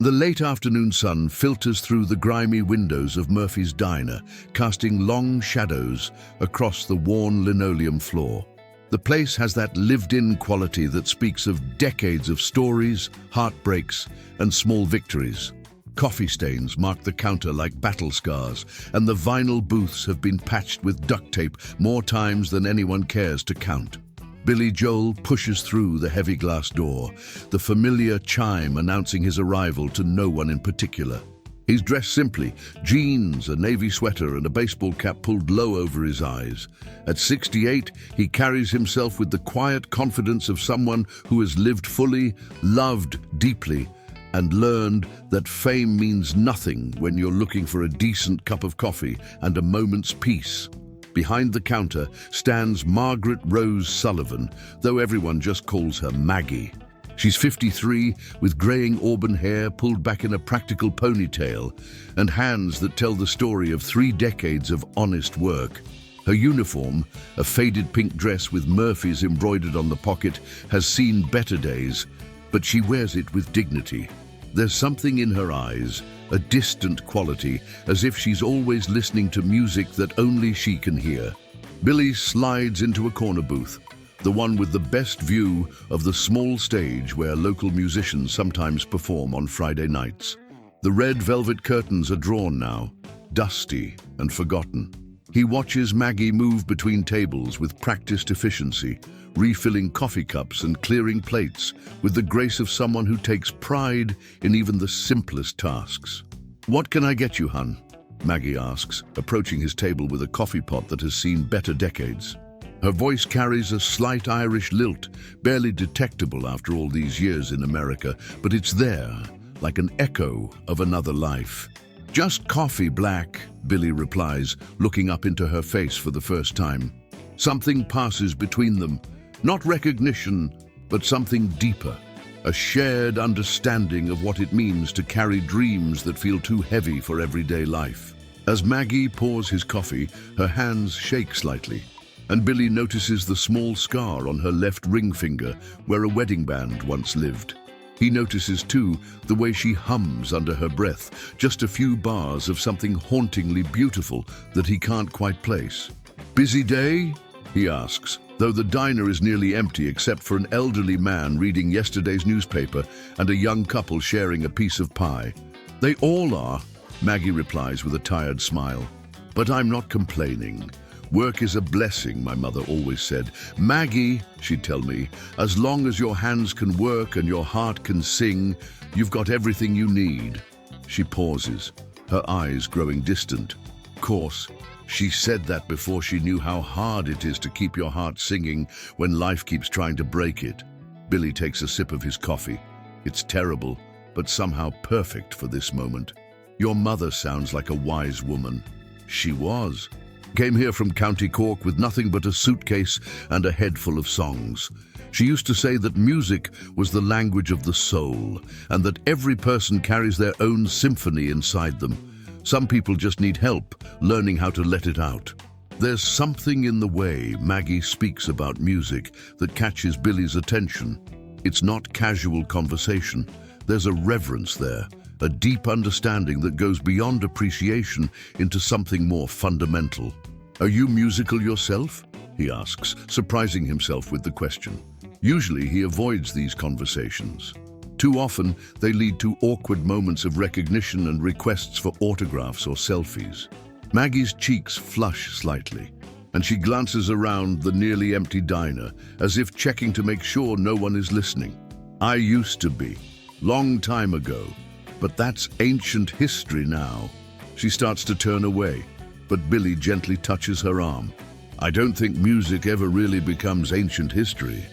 The late afternoon sun filters through the grimy windows of Murphy's diner, casting long shadows across the worn linoleum floor. The place has that lived-in quality that speaks of decades of stories, heartbreaks, and small victories. Coffee stains mark the counter like battle scars, and the vinyl booths have been patched with duct tape more times than anyone cares to count. Billy Joel pushes through the heavy glass door, the familiar chime announcing his arrival to no one in particular. He's dressed simply, jeans, a navy sweater, and a baseball cap pulled low over his eyes. At 68, he carries himself with the quiet confidence of someone who has lived fully, loved deeply, and learned that fame means nothing when you're looking for a decent cup of coffee and a moment's peace. Behind the counter stands Margaret Rose Sullivan, though everyone just calls her Maggie. She's 53, with graying auburn hair pulled back in a practical ponytail, and hands that tell the story of 3 decades of honest work. Her uniform, a faded pink dress with Murphy's embroidered on the pocket, has seen better days, but she wears it with dignity. There's something in her eyes, a distant quality, as if she's always listening to music that only she can hear. Billy slides into a corner booth, the one with the best view of the small stage where local musicians sometimes perform on Friday nights. The red velvet curtains are drawn now, dusty and forgotten. He watches Maggie move between tables with practiced efficiency, refilling coffee cups and clearing plates with the grace of someone who takes pride in even the simplest tasks. "What can I get you, hun?" Maggie asks, approaching his table with a coffee pot that has seen better decades. Her voice carries a slight Irish lilt, barely detectable after all these years in America, but it's there, like an echo of another life. "Just coffee, black," Billy replies, looking up into her face for the first time. Something passes between them, not recognition, but something deeper, a shared understanding of what it means to carry dreams that feel too heavy for everyday life. As Maggie pours his coffee, her hands shake slightly, and Billy notices the small scar on her left ring finger where a wedding band once lived. He notices, too, the way she hums under her breath, just a few bars of something hauntingly beautiful that he can't quite place. "Busy day?" he asks, though the diner is nearly empty except for an elderly man reading yesterday's newspaper and a young couple sharing a piece of pie. "They all are," Maggie replies with a tired smile. "But I'm not complaining. Work is a blessing, my mother always said. Maggie," she'd tell me, "as long as your hands can work and your heart can sing, you've got everything you need." She pauses, her eyes growing distant. Of course, she said that before she knew how hard it is to keep your heart singing when life keeps trying to break it. Billy takes a sip of his coffee. It's terrible, but somehow perfect for this moment. "Your mother sounds like a wise woman." She was. Came here from County Cork with nothing but a suitcase and a head full of songs. She used to say that music was the language of the soul, and that every person carries their own symphony inside them. Some people just need help learning how to let it out. There's something in the way Maggie speaks about music that catches Billy's attention. It's not casual conversation. There's a reverence there, a deep understanding that goes beyond appreciation into something more fundamental. "Are you musical yourself?" he asks, surprising himself with the question. Usually he avoids these conversations. Too often they lead to awkward moments of recognition and requests for autographs or selfies. Maggie's cheeks flush slightly, and she glances around the nearly empty diner, as if checking to make sure no one is listening. "I used to be, long time ago, but that's ancient history now." She starts to turn away, but Billy gently touches her arm. "I don't think music ever really becomes ancient history.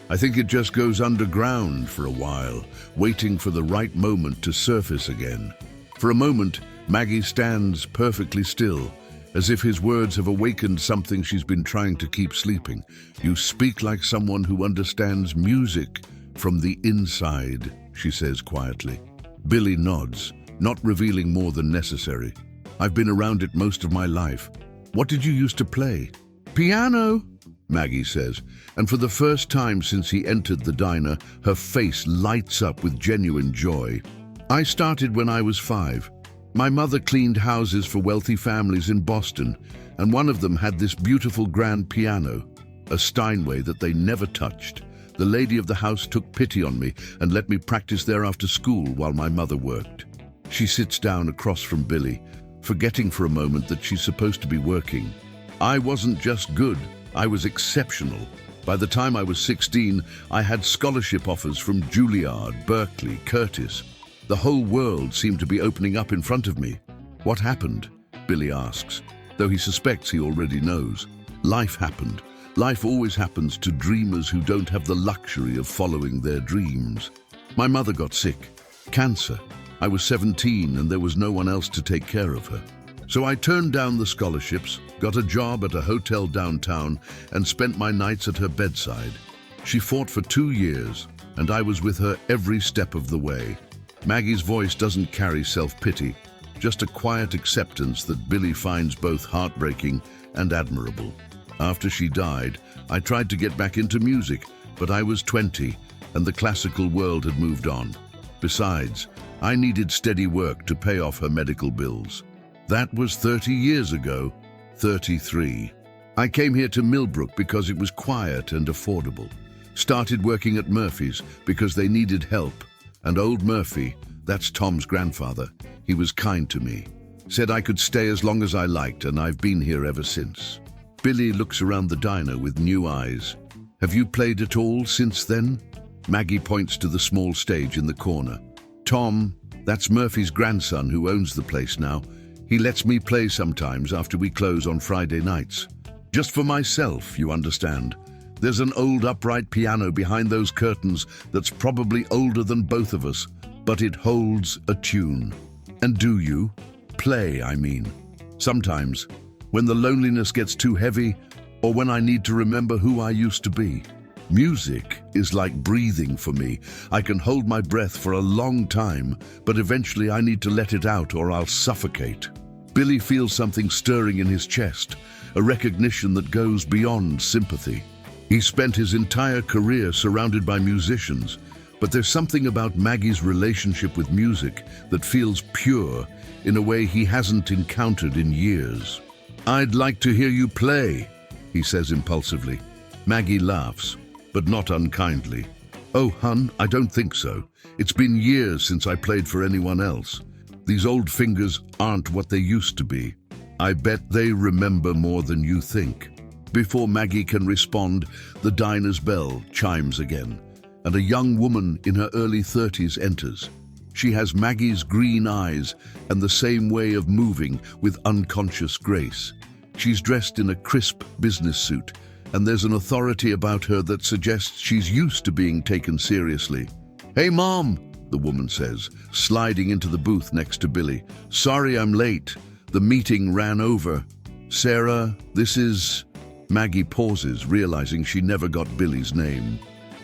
I think it just goes underground for a while, waiting for the right moment to surface again." For a moment, Maggie stands perfectly still, as if his words have awakened something she's been trying to keep sleeping. "You speak like someone who understands music from the inside," she says quietly. Billy nods, not revealing more than necessary. "I've been around it most of my life." "What did you used to play?" "Piano," Maggie says, and for the first time since he entered the diner, her face lights up with genuine joy. I started when I was 5. My mother cleaned houses for wealthy families in Boston, and one of them had this beautiful grand piano, a Steinway that they never touched. The lady of the house took pity on me and let me practice there after school while my mother worked. She sits down across from Billy, forgetting for a moment that she's supposed to be working. I wasn't just good, I was exceptional. By the time I was 16, I had scholarship offers from Juilliard, Berkeley, Curtis. The whole world seemed to be opening up in front of me. What happened? Billy asks, though he suspects he already knows. Life happened. Life always happens to dreamers who don't have the luxury of following their dreams. My mother got sick. Cancer. I was 17 and there was no one else to take care of her. So I turned down the scholarships, got a job at a hotel downtown, and spent my nights at her bedside. She fought for 2 years, and I was with her every step of the way. Maggie's voice doesn't carry self-pity, just a quiet acceptance that Billy finds both heartbreaking and admirable. After she died, I tried to get back into music, but I was 20, and the classical world had moved on. Besides, I needed steady work to pay off her medical bills. That was 30 years ago, 33. I came here to Millbrook because it was quiet and affordable. Started working at Murphy's because they needed help. And old Murphy, that's Tom's grandfather, he was kind to me. Said I could stay as long as I liked, and I've been here ever since. Billy looks around the diner with new eyes. Have you played at all since then? Maggie points to the small stage in the corner. Tom, that's Murphy's grandson who owns the place now. He lets me play sometimes after we close on Friday nights. Just for myself, you understand. There's an old upright piano behind those curtains that's probably older than both of us, but it holds a tune. And do you? Play, I mean. Sometimes, when the loneliness gets too heavy, or when I need to remember who I used to be. Music is like breathing for me. I can hold my breath for a long time, but eventually I need to let it out or I'll suffocate. Billy feels something stirring in his chest, a recognition that goes beyond sympathy. He spent his entire career surrounded by musicians, but there's something about Maggie's relationship with music that feels pure in a way he hasn't encountered in years. I'd like to hear you play, he says impulsively. Maggie laughs, but not unkindly. Oh, hun, I don't think so. It's been years since I played for anyone else. These old fingers aren't what they used to be. I bet they remember more than you think. Before Maggie can respond, the diner's bell chimes again, and a young woman in her early 30s enters. She has Maggie's green eyes and the same way of moving with unconscious grace. She's dressed in a crisp business suit, and there's an authority about her that suggests she's used to being taken seriously. "Hey, Mom," the woman says, sliding into the booth next to Billy. "Sorry I'm late. The meeting ran over. Sarah, this is..." Maggie pauses, realizing she never got Billy's name.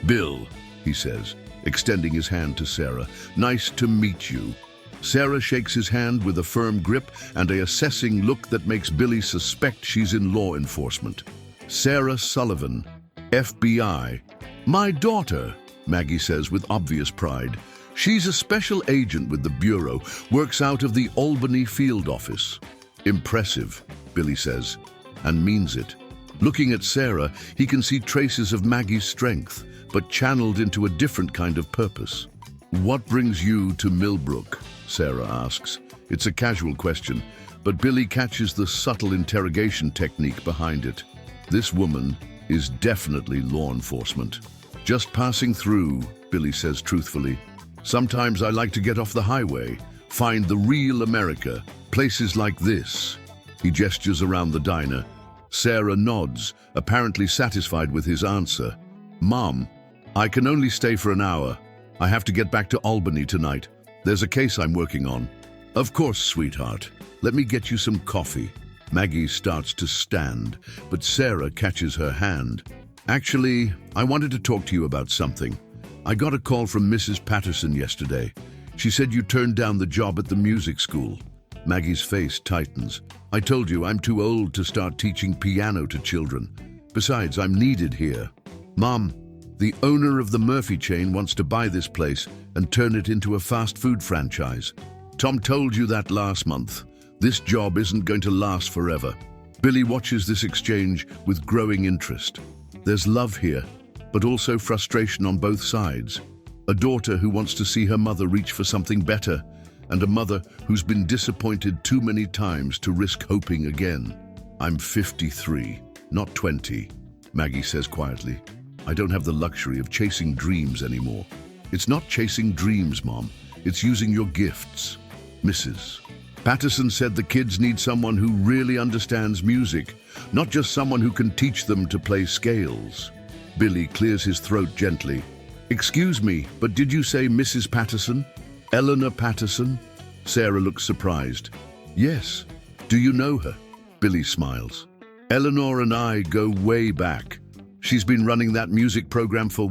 "Bill," he says, extending his hand to Sarah. "Nice to meet you." Sarah shakes his hand with a firm grip and a assessing look that makes Billy suspect she's in law enforcement. "Sarah Sullivan, FBI. My daughter," Maggie says with obvious pride. "She's a special agent with the Bureau, works out of the Albany field office." "Impressive," Billy says, and means it. Looking at Sarah, he can see traces of Maggie's strength, but channeled into a different kind of purpose. "What brings you to Millbrook?" Sarah asks. It's a casual question, but Billy catches the subtle interrogation technique behind it. This woman is definitely law enforcement. "Just passing through," Billy says truthfully. "Sometimes I like to get off the highway, find the real America, places like this." He gestures around the diner. Sarah nods, apparently satisfied with his answer. "Mom, I can only stay for an hour. I have to get back to Albany tonight. There's a case I'm working on." "Of course, sweetheart. Let me get you some coffee." Maggie starts to stand, but Sarah catches her hand. "Actually, I wanted to talk to you about something. I got a call from Mrs. Patterson yesterday. She said you turned down the job at the music school." Maggie's face tightens. "I told you I'm too old to start teaching piano to children. Besides, I'm needed here." "Mom, the owner of the Murphy chain wants to buy this place, and turn it into a fast food franchise. Tom told you that last month. This job isn't going to last forever. Billy watches this exchange with growing interest. There's love here, but also frustration on both sides. A daughter who wants to see her mother reach for something better, and a mother who's been disappointed too many times to risk hoping again. I'm 53, not 20, Maggie says quietly. I don't have the luxury of chasing dreams anymore. It's not chasing dreams, Mom. It's using your gifts. Mrs. Patterson said the kids need someone who really understands music, not just someone who can teach them to play scales. Billy clears his throat gently. Excuse me, but did you say Mrs. Patterson? Eleanor Patterson? Sarah looks surprised. Yes. Do you know her? Billy smiles. Eleanor and I go way back. She's been running that music program for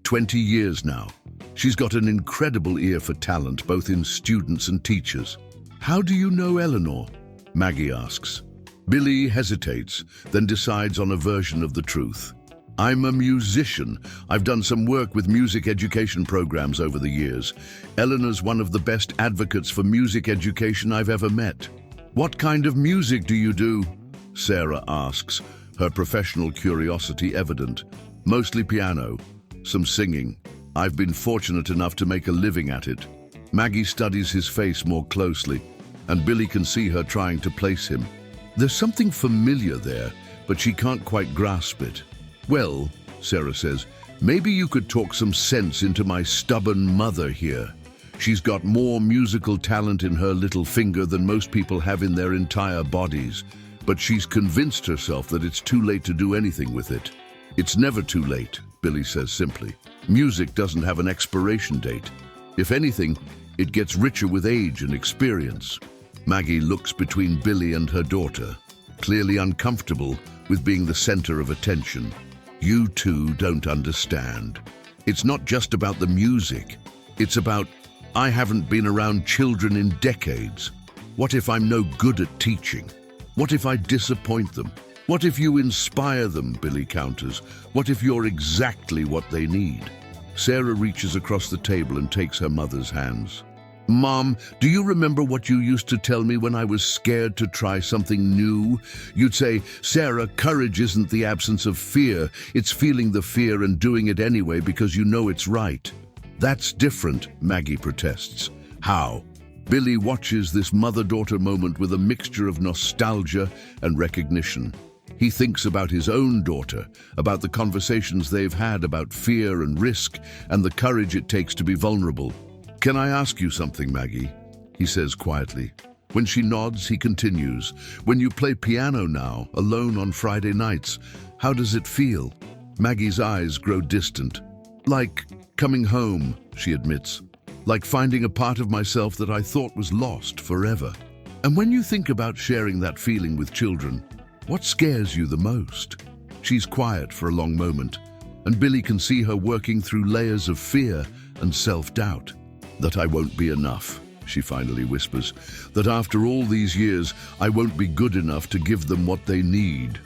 20 years now. She's got an incredible ear for talent, both in students and teachers. How do you know Eleanor? Maggie asks. Billy hesitates, then decides on a version of the truth. I'm a musician. I've done some work with music education programs over the years. Eleanor's one of the best advocates for music education I've ever met. What kind of music do you do? Sarah asks, her professional curiosity evident. Mostly piano, some singing. I've been fortunate enough to make a living at it. Maggie studies his face more closely, and Billy can see her trying to place him. There's something familiar there, but she can't quite grasp it. Well, Sarah says, maybe you could talk some sense into my stubborn mother here. She's got more musical talent in her little finger than most people have in their entire bodies, but she's convinced herself that it's too late to do anything with it. It's never too late, Billy says simply. Music doesn't have an expiration date. If anything, it gets richer with age and experience. Maggie looks between Billy and her daughter, clearly uncomfortable with being the center of attention. You two don't understand. It's not just about the music. It's about, I haven't been around children in decades. What if I'm no good at teaching? What if I disappoint them? What if you inspire them, Billy counters? What if you're exactly what they need? Sarah reaches across the table and takes her mother's hands. Mom, do you remember what you used to tell me when I was scared to try something new? You'd say, Sarah, courage isn't the absence of fear. It's feeling the fear and doing it anyway because you know it's right. That's different, Maggie protests. How? Billy watches this mother-daughter moment with a mixture of nostalgia and recognition. He thinks about his own daughter, about the conversations they've had about fear and risk, and the courage it takes to be vulnerable. Can I ask you something, Maggie? He says quietly. When she nods, he continues. When you play piano now, alone on Friday nights, how does it feel? Maggie's eyes grow distant. Like coming home, she admits. Like finding a part of myself that I thought was lost forever. And when you think about sharing that feeling with children, what scares you the most? She's quiet for a long moment, and Billy can see her working through layers of fear and self-doubt. That I won't be enough, she finally whispers. That after all these years, I won't be good enough to give them what they need.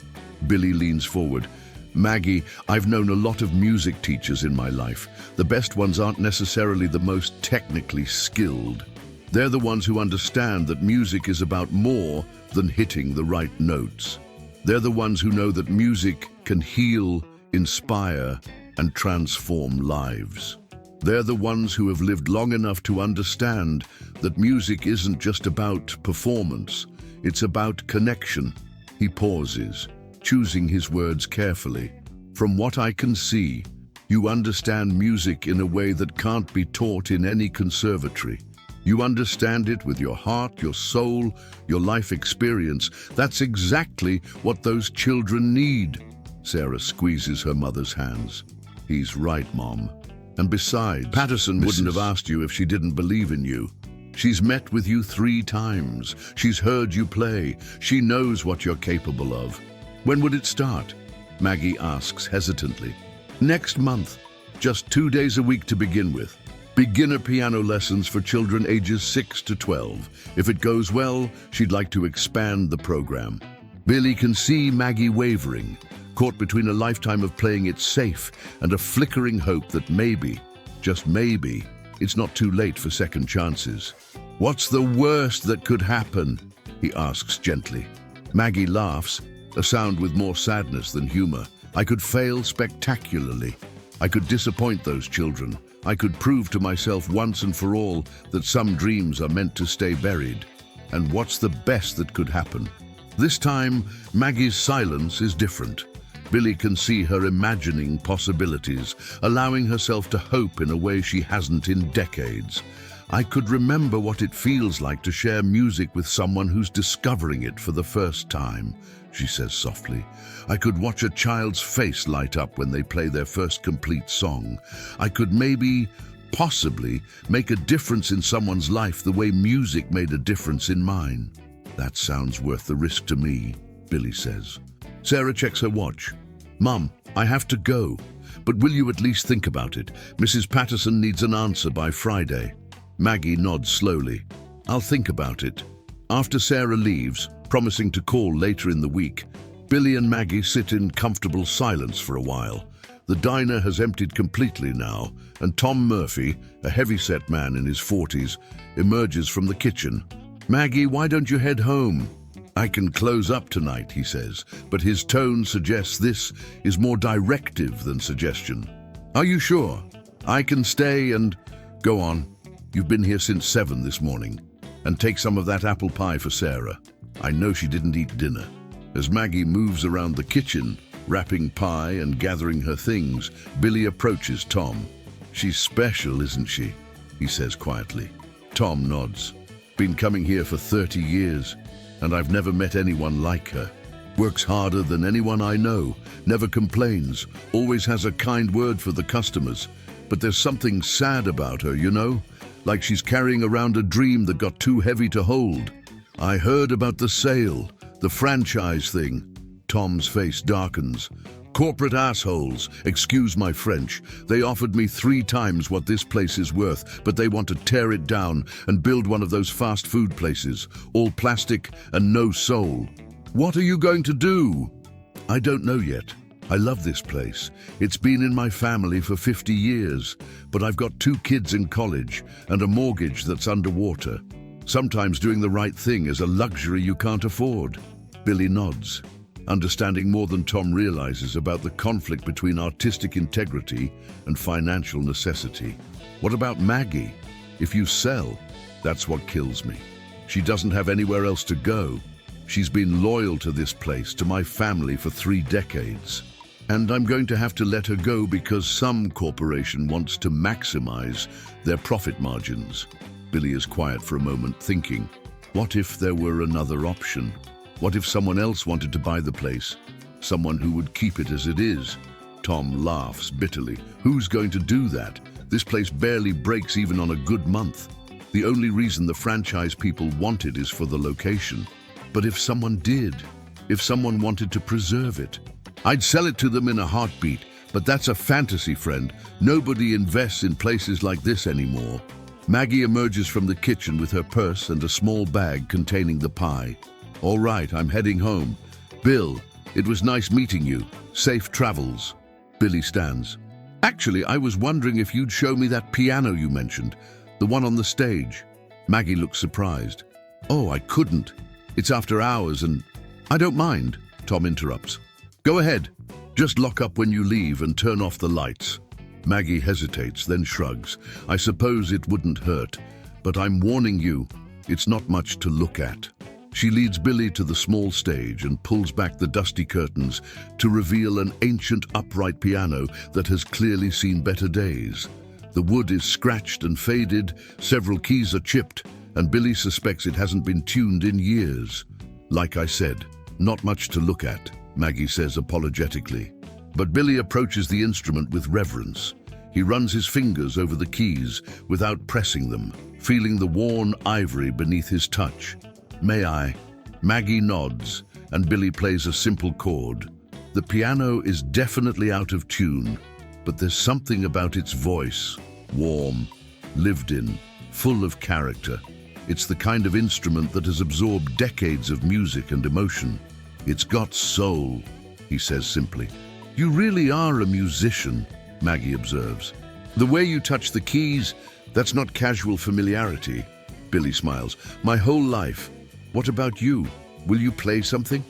Billy leans forward. Maggie, I've known a lot of music teachers in my life. The best ones aren't necessarily the most technically skilled. They're the ones who understand that music is about more than hitting the right notes. They're the ones who know that music can heal, inspire, and transform lives. They're the ones who have lived long enough to understand that music isn't just about performance, it's about connection. He pauses, choosing his words carefully. From what I can see, you understand music in a way that can't be taught in any conservatory. You understand it with your heart, your soul, your life experience. That's exactly what those children need. Sarah squeezes her mother's hands. He's right, Mom. And besides, Patterson wouldn't have asked you if she didn't believe in you. She's met with you 3 times. She's heard you play. She knows what you're capable of. When would it start? Maggie asks hesitantly. Next month. Just 2 days a week to begin with. Beginner piano lessons for children ages 6 to 12. If it goes well, she'd like to expand the program. Billy can see Maggie wavering, caught between a lifetime of playing it safe and a flickering hope that maybe, just maybe, It's not too late for second chances. "What's the worst that could happen?" he asks gently. Maggie laughs, a sound with more sadness than humor. "I could fail spectacularly. I could disappoint those children. I could prove to myself once and for all that some dreams are meant to stay buried. And what's the best that could happen?" This time, Maggie's silence is different. Billy can see her imagining possibilities, allowing herself to hope in a way she hasn't in decades. "I could remember what it feels like to share music with someone who's discovering it for the first time," she says softly. "I could watch a child's face light up when they play their first complete song. I could possibly, make a difference in someone's life the way music made a difference in mine." "That sounds worth the risk to me," Billy says. Sarah checks her watch. "Mum, I have to go, but will you at least think about it? Mrs. Patterson needs an answer by Friday." Maggie nods slowly. "I'll think about it." After Sarah leaves, promising to call later in the week, Billy and Maggie sit in comfortable silence for a while. The diner has emptied completely now, and Tom Murphy, a heavy-set man in his 40s, emerges from the kitchen. "Maggie, why don't you head home?" "I can close up tonight," he says, but his tone suggests this is more directive than suggestion. "Are you sure? I can stay and—" "Go on. You've been here since 7 this morning. And take some of that apple pie for Sarah. I know she didn't eat dinner." As Maggie moves around the kitchen, wrapping pie and gathering her things, Billy approaches Tom. "She's special, isn't she?" he says quietly. Tom nods. "Been coming here for 30 years. And I've never met anyone like her. Works harder than anyone I know, never complains, always has a kind word for the customers. But there's something sad about her, you know? Like she's carrying around a dream that got too heavy to hold. I heard about the sale, the franchise thing." Tom's face darkens. "Corporate assholes, excuse my French. They offered me 3 times what this place is worth, but they want to tear it down and build one of those fast food places, all plastic and no soul. What are you going to do?" "I don't know yet. I love this place. It's been in my family for 50 years, but I've got 2 kids in college and a mortgage that's underwater. Sometimes doing the right thing is a luxury you can't afford." Billy nods, understanding more than Tom realizes about the conflict between artistic integrity and financial necessity. "What about Maggie? If you sell, that's what kills me. She doesn't have anywhere else to go. She's been loyal to this place, to my family for 3 decades. And I'm going to have to let her go because some corporation wants to maximize their profit margins." Billy is quiet for a moment, thinking, what if there were another option? What if someone else wanted to buy the place? Someone who would keep it as it is? Tom laughs bitterly. "Who's going to do that? This place barely breaks even on a good month. The only reason the franchise people want it is for the location. But if someone did, if someone wanted to preserve it, I'd sell it to them in a heartbeat. But that's a fantasy, friend. Nobody invests in places like this anymore." Maggie emerges from the kitchen with her purse and a small bag containing the pie. "All right, I'm heading home. Bill, it was nice meeting you. Safe travels." Billy stands. "Actually, I was wondering if you'd show me that piano you mentioned, the one on the stage." Maggie looks surprised. "Oh, I couldn't. It's after hours and—" "I don't mind," Tom interrupts. "Go ahead. Just lock up when you leave and turn off the lights." Maggie hesitates, then shrugs. "I suppose it wouldn't hurt, but I'm warning you, it's not much to look at." She leads Billy to the small stage and pulls back the dusty curtains to reveal an ancient upright piano that has clearly seen better days. The wood is scratched and faded, several keys are chipped, and Billy suspects it hasn't been tuned in years. "Like I said, not much to look at," Maggie says apologetically. But Billy approaches the instrument with reverence. He runs his fingers over the keys without pressing them, feeling the worn ivory beneath his touch. "May I?" Maggie nods, and Billy plays a simple chord. The piano is definitely out of tune, but there's something about its voice, warm, lived in, full of character. It's the kind of instrument that has absorbed decades of music and emotion. "It's got soul," he says simply. "You really are a musician," Maggie observes. The way you touch the keys, that's not casual familiarity. Billy smiles. My whole life. What about you? Will you play something?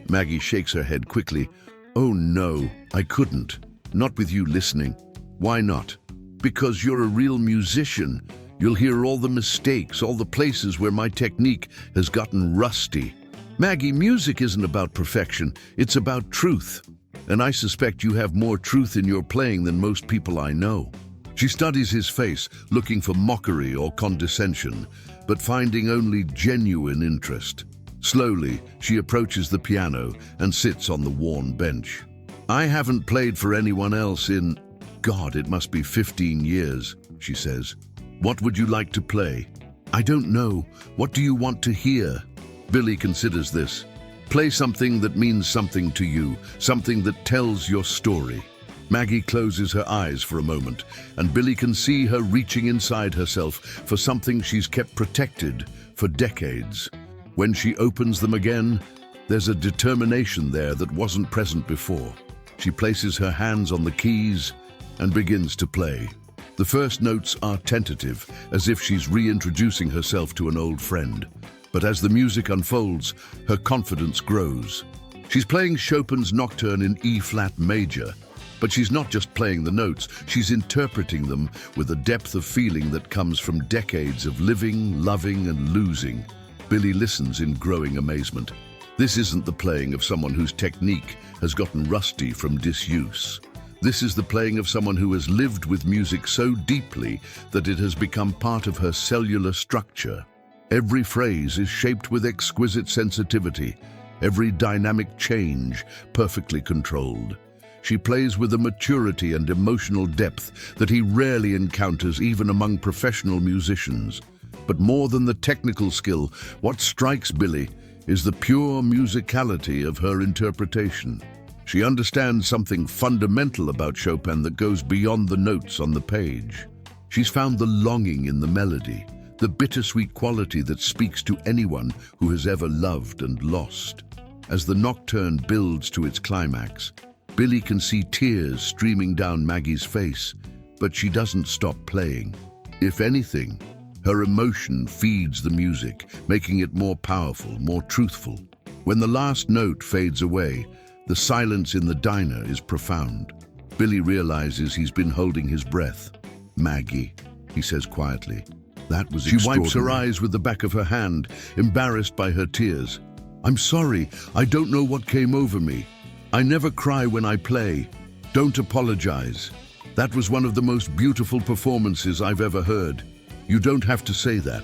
Maggie shakes her head quickly. Oh no, I couldn't. Not with you listening. Why not? Because you're a real musician. You'll hear all the mistakes, all the places where my technique has gotten rusty. Maggie, music isn't about perfection, it's about truth. And I suspect you have more truth in your playing than most people I know. She studies his face, looking for mockery or condescension, but finding only genuine interest. Slowly, she approaches the piano and sits on the worn bench. I haven't played for anyone else in, God, it must be 15 years, she says. What would you like to play? I don't know. What do you want to hear? Billy considers this. Play something that means something to you, something that tells your story. Maggie closes her eyes for a moment, and Billy can see her reaching inside herself for something she's kept protected for decades. When she opens them again, there's a determination there that wasn't present before. She places her hands on the keys and begins to play. The first notes are tentative, as if she's reintroducing herself to an old friend. But as the music unfolds, her confidence grows. She's playing Chopin's Nocturne in E-flat major, but she's not just playing the notes, she's interpreting them with a depth of feeling that comes from decades of living, loving, and losing. Billy listens in growing amazement. This isn't the playing of someone whose technique has gotten rusty from disuse. This is the playing of someone who has lived with music so deeply that it has become part of her cellular structure. Every phrase is shaped with exquisite sensitivity, every dynamic change perfectly controlled. She plays with a maturity and emotional depth that he rarely encounters even among professional musicians. But more than the technical skill, what strikes Billy is the pure musicality of her interpretation. She understands something fundamental about Chopin that goes beyond the notes on the page. She's found the longing in the melody, the bittersweet quality that speaks to anyone who has ever loved and lost. As the nocturne builds to its climax, Billy can see tears streaming down Maggie's face, but she doesn't stop playing. If anything, her emotion feeds the music, making it more powerful, more truthful. When the last note fades away, the silence in the diner is profound. Billy realizes he's been holding his breath. Maggie, he says quietly. That was extraordinary. She wipes her eyes with the back of her hand, embarrassed by her tears. I'm sorry, I don't know what came over me. I never cry when I play. Don't apologize. That was one of the most beautiful performances I've ever heard. You don't have to say that.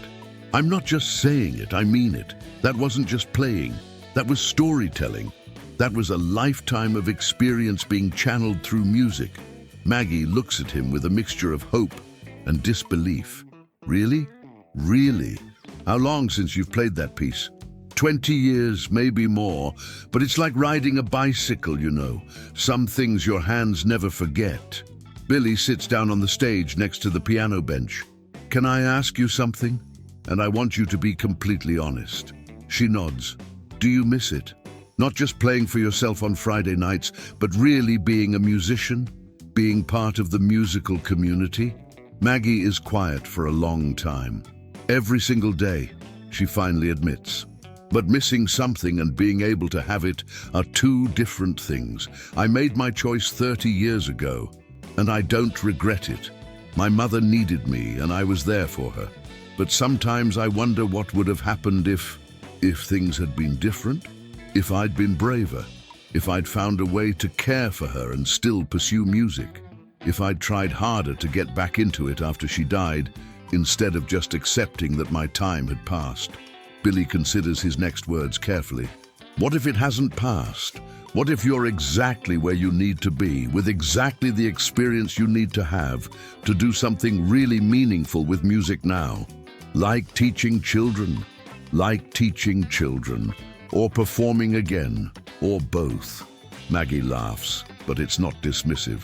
I'm not just saying it, I mean it. That wasn't just playing. That was storytelling. That was a lifetime of experience being channeled through music. Maggie looks at him with a mixture of hope and disbelief. Really? Really? How long since you've played that piece? 20 years, maybe more, but it's like riding a bicycle, you know. Some things your hands never forget. Billy sits down on the stage next to the piano bench. Can I ask you something? And I want you to be completely honest. She nods. Do you miss it? Not just playing for yourself on Friday nights, but really being a musician? Being part of the musical community? Maggie is quiet for a long time. Every single day, she finally admits. But missing something and being able to have it are two different things. I made my choice 30 years ago, and I don't regret it. My mother needed me, and I was there for her. But sometimes I wonder what would have happened if things had been different, if I'd been braver, if I'd found a way to care for her and still pursue music, if I'd tried harder to get back into it after she died, instead of just accepting that my time had passed. Billy considers his next words carefully. What if it hasn't passed? What if you're exactly where you need to be, with exactly the experience you need to have to do something really meaningful with music now? Like teaching children, or performing again, or both. Maggie laughs, but it's not dismissive.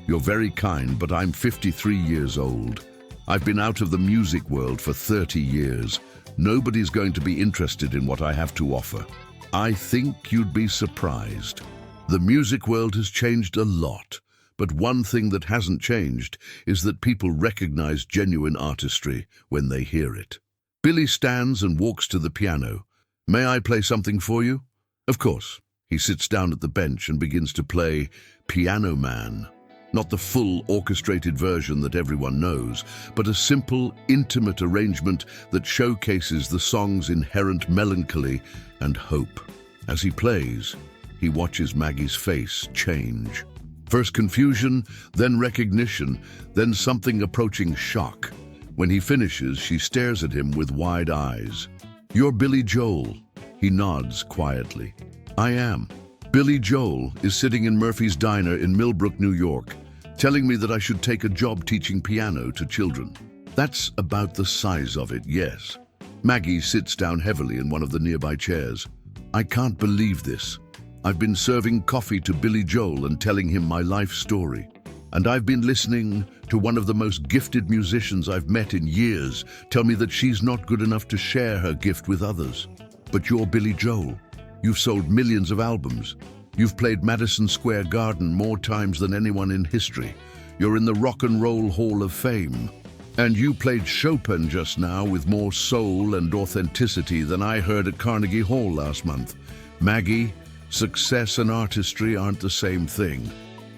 You're very kind, but I'm 53 years old. I've been out of the music world for 30 years. Nobody's going to be interested in what I have to offer. I think you'd be surprised. The music world has changed a lot, But one thing that hasn't changed is that people recognize genuine artistry when they hear it. Billy stands and walks to the piano. "May I play something for you?" "Of course." He sits down at the bench and begins to play Piano Man. Not the full orchestrated version that everyone knows, but a simple, intimate arrangement that showcases the song's inherent melancholy and hope. As he plays, he watches Maggie's face change. First confusion, then recognition, then something approaching shock. When he finishes, she stares at him with wide eyes. "You're Billy Joel." He nods quietly. "I am." Billy Joel is sitting in Murphy's Diner in Millbrook, New York, telling me that I should take a job teaching piano to children. That's about the size of it, yes. Maggie sits down heavily in one of the nearby chairs. "I can't believe this. I've been serving coffee to Billy Joel and telling him my life story. And I've been listening to one of the most gifted musicians I've met in years tell me that she's not good enough to share her gift with others. But you're Billy Joel. You've sold millions of albums. You've played Madison Square Garden more times than anyone in history. You're in the Rock and Roll Hall of Fame. And you played Chopin just now with more soul and authenticity than I heard at Carnegie Hall last month. Maggie, success and artistry aren't the same thing.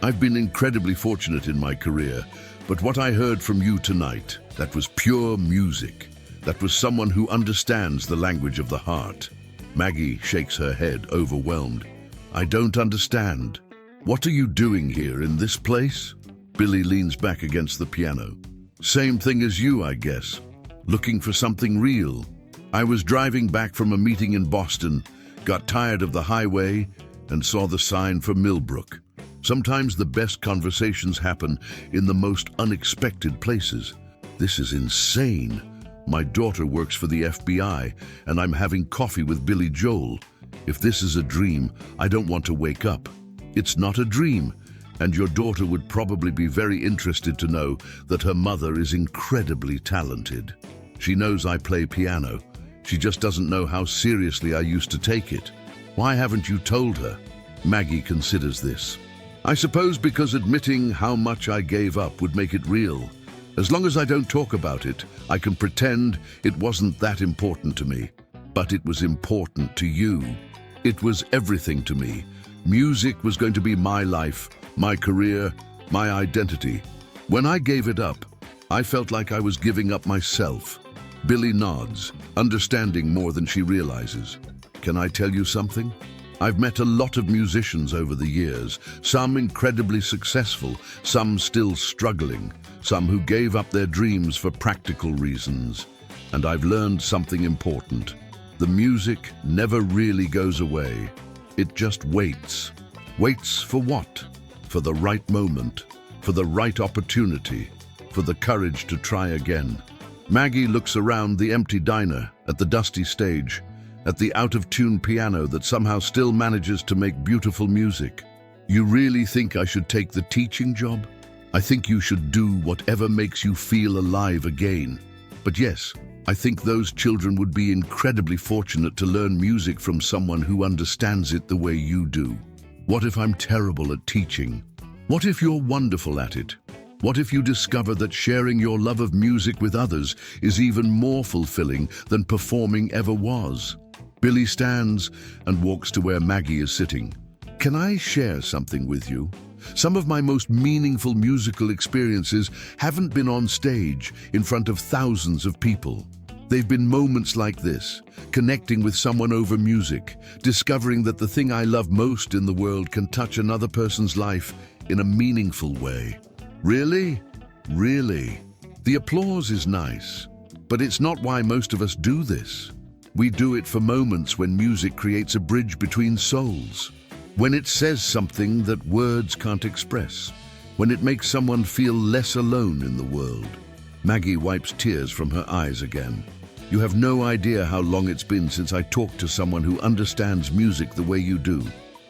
I've been incredibly fortunate in my career, but what I heard from you tonight, that was pure music. That was someone who understands the language of the heart." Maggie shakes her head, overwhelmed. "I don't understand. What are you doing here in this place?" Billy leans back against the piano. "Same thing as you, I guess. Looking for something real. I was driving back from a meeting in Boston, got tired of the highway, and saw the sign for Millbrook. Sometimes the best conversations happen in the most unexpected places. This is insane. My daughter works for the FBI, and I'm having coffee with Billy Joel. If this is a dream, I don't want to wake up." "It's not a dream, and your daughter would probably be very interested to know that her mother is incredibly talented. She knows I play piano. She just doesn't know how seriously I used to take it. Why haven't you told her?" Maggie considers this. "I suppose because admitting how much I gave up would make it real. As long as I don't talk about it, I can pretend it wasn't that important to me. But it was important to you. It was everything to me. Music was going to be my life, my career, my identity. When I gave it up, I felt like I was giving up myself." Billy nods, understanding more than she realizes. "Can I tell you something? I've met a lot of musicians over the years, some incredibly successful, some still struggling, some who gave up their dreams for practical reasons. And I've learned something important. The music never really goes away. It just waits. Waits for what? For the right moment, for the right opportunity, for the courage to try again." Maggie looks around the empty diner, at the dusty stage, at the out-of-tune piano that somehow still manages to make beautiful music. "You really think I should take the teaching job? I think you should do whatever makes you feel alive again. But yes, I think those children would be incredibly fortunate to learn music from someone who understands it the way you do. What if I'm terrible at teaching? What if you're wonderful at it? What if you discover that sharing your love of music with others is even more fulfilling than performing ever was?" Billy stands and walks to where Maggie is sitting. "Can I share something with you? Some of my most meaningful musical experiences haven't been on stage in front of thousands of people. They've been moments like this, connecting with someone over music, discovering that the thing I love most in the world can touch another person's life in a meaningful way." "Really? Really?" The applause is nice, but it's not why most of us do this. We do it for moments when music creates a bridge between souls, when it says something that words can't express, when it makes someone feel less alone in the world. Maggie wipes tears from her eyes again. "You have no idea how long it's been since I talked to someone who understands music the way you do.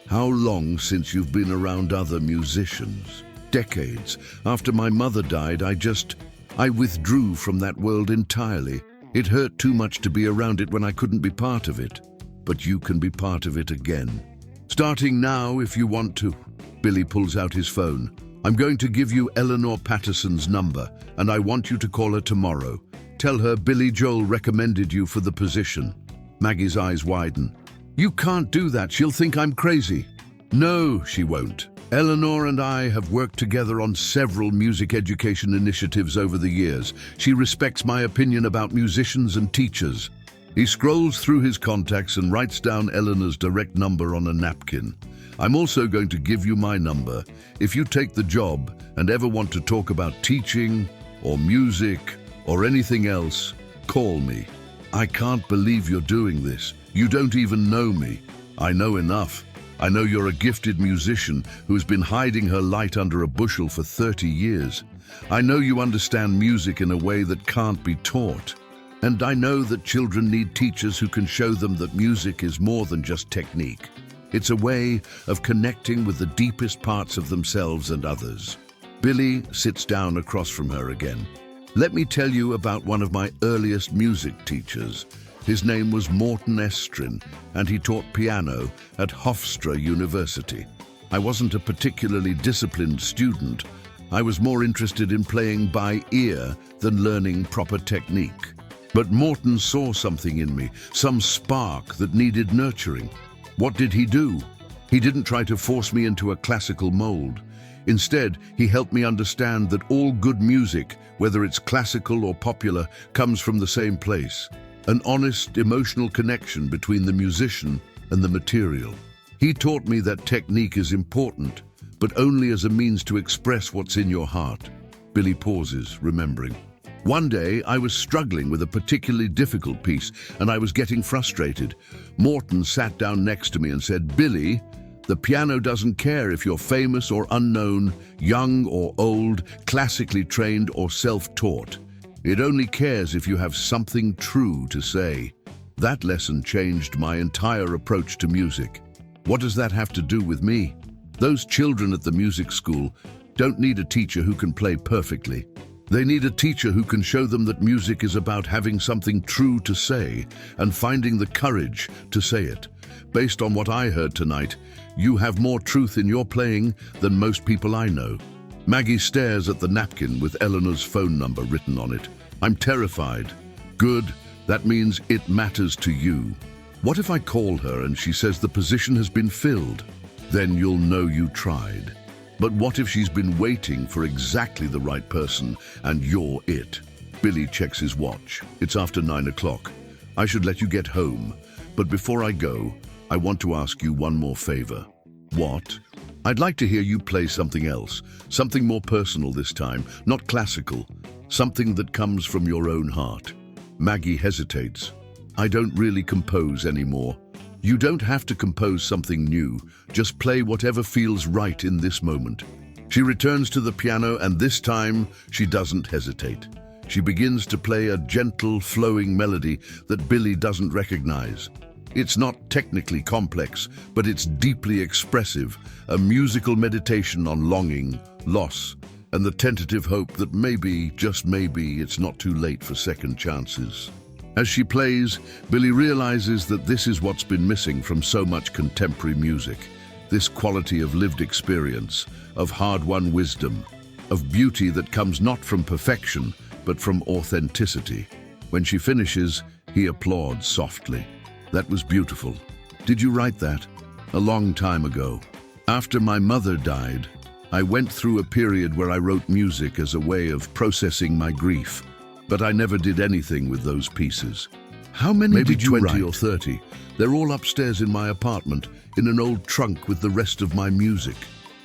How long since you've been around other musicians? Decades. After my mother died, I withdrew from that world entirely. It hurt too much to be around it when I couldn't be part of it. But you can be part of it again. Starting now if you want to." Billy pulls out his phone. I'm going to give you Eleanor Patterson's number, and I want you to call her tomorrow. Tell her Billy Joel recommended you for the position." Maggie's eyes widen. "You can't do that. She'll think I'm crazy." "No, she won't. Eleanor and I have worked together on several music education initiatives over the years. She respects my opinion about musicians and teachers." He scrolls through his contacts and writes down Eleanor's direct number on a napkin. "I'm also going to give you my number. If you take the job and ever want to talk about teaching or music or anything else, call me." "I can't believe you're doing this. You don't even know me." "I know enough. I know you're a gifted musician who's been hiding her light under a bushel for 30 years. I know you understand music in a way that can't be taught. And I know that children need teachers who can show them that music is more than just technique. It's a way of connecting with the deepest parts of themselves and others." Billy sits down across from her again. "Let me tell you about one of my earliest music teachers. His name was Morten Estrin, and he taught piano at Hofstra University. I wasn't a particularly disciplined student. I was more interested in playing by ear than learning proper technique. But Morten saw something in me, some spark that needed nurturing. What did he do? He didn't try to force me into a classical mold. Instead, he helped me understand that all good music, whether it's classical or popular, comes from the same place. An honest, emotional connection between the musician and the material. He taught me that technique is important, but only as a means to express what's in your heart." Billy pauses, remembering. "One day, I was struggling with a particularly difficult piece, and I was getting frustrated. Morten sat down next to me and said, 'Billy, the piano doesn't care if you're famous or unknown, young or old, classically trained or self-taught. It only cares if you have something true to say.' That lesson changed my entire approach to music. What does that have to do with me? Those children at the music school don't need a teacher who can play perfectly. They need a teacher who can show them that music is about having something true to say and finding the courage to say it. Based on what I heard tonight, you have more truth in your playing than most people I know." Maggie stares at the napkin with Eleanor's phone number written on it. "I'm terrified." "Good. That means it matters to you. What if I call her and she says the position has been filled? Then you'll know you tried. But what if she's been waiting for exactly the right person and you're it?" Billy checks his watch. It's after 9 o'clock. "I should let you get home. But before I go, I want to ask you one more favor." "What?" "I'd like to hear you play something else. Something more personal this time, not classical. Something that comes from your own heart." Maggie hesitates. "I don't really compose anymore." "You don't have to compose something new. Just play whatever feels right in this moment." She returns to the piano, and this time she doesn't hesitate. She begins to play a gentle, flowing melody that Billy doesn't recognize. It's not technically complex, but it's deeply expressive, a musical meditation on longing, loss, and the tentative hope that maybe, just maybe, it's not too late for second chances. As she plays, Billy realizes that this is what's been missing from so much contemporary music. This quality of lived experience, of hard-won wisdom, of beauty that comes not from perfection, but from authenticity. When she finishes, he applauds softly. "That was beautiful. Did you write that?" "A long time ago. After my mother died, I went through a period where I wrote music as a way of processing my grief. But I never did anything with those pieces." "How many Maybe did you 20 write? Or 30. They're all upstairs in my apartment, in an old trunk with the rest of my music."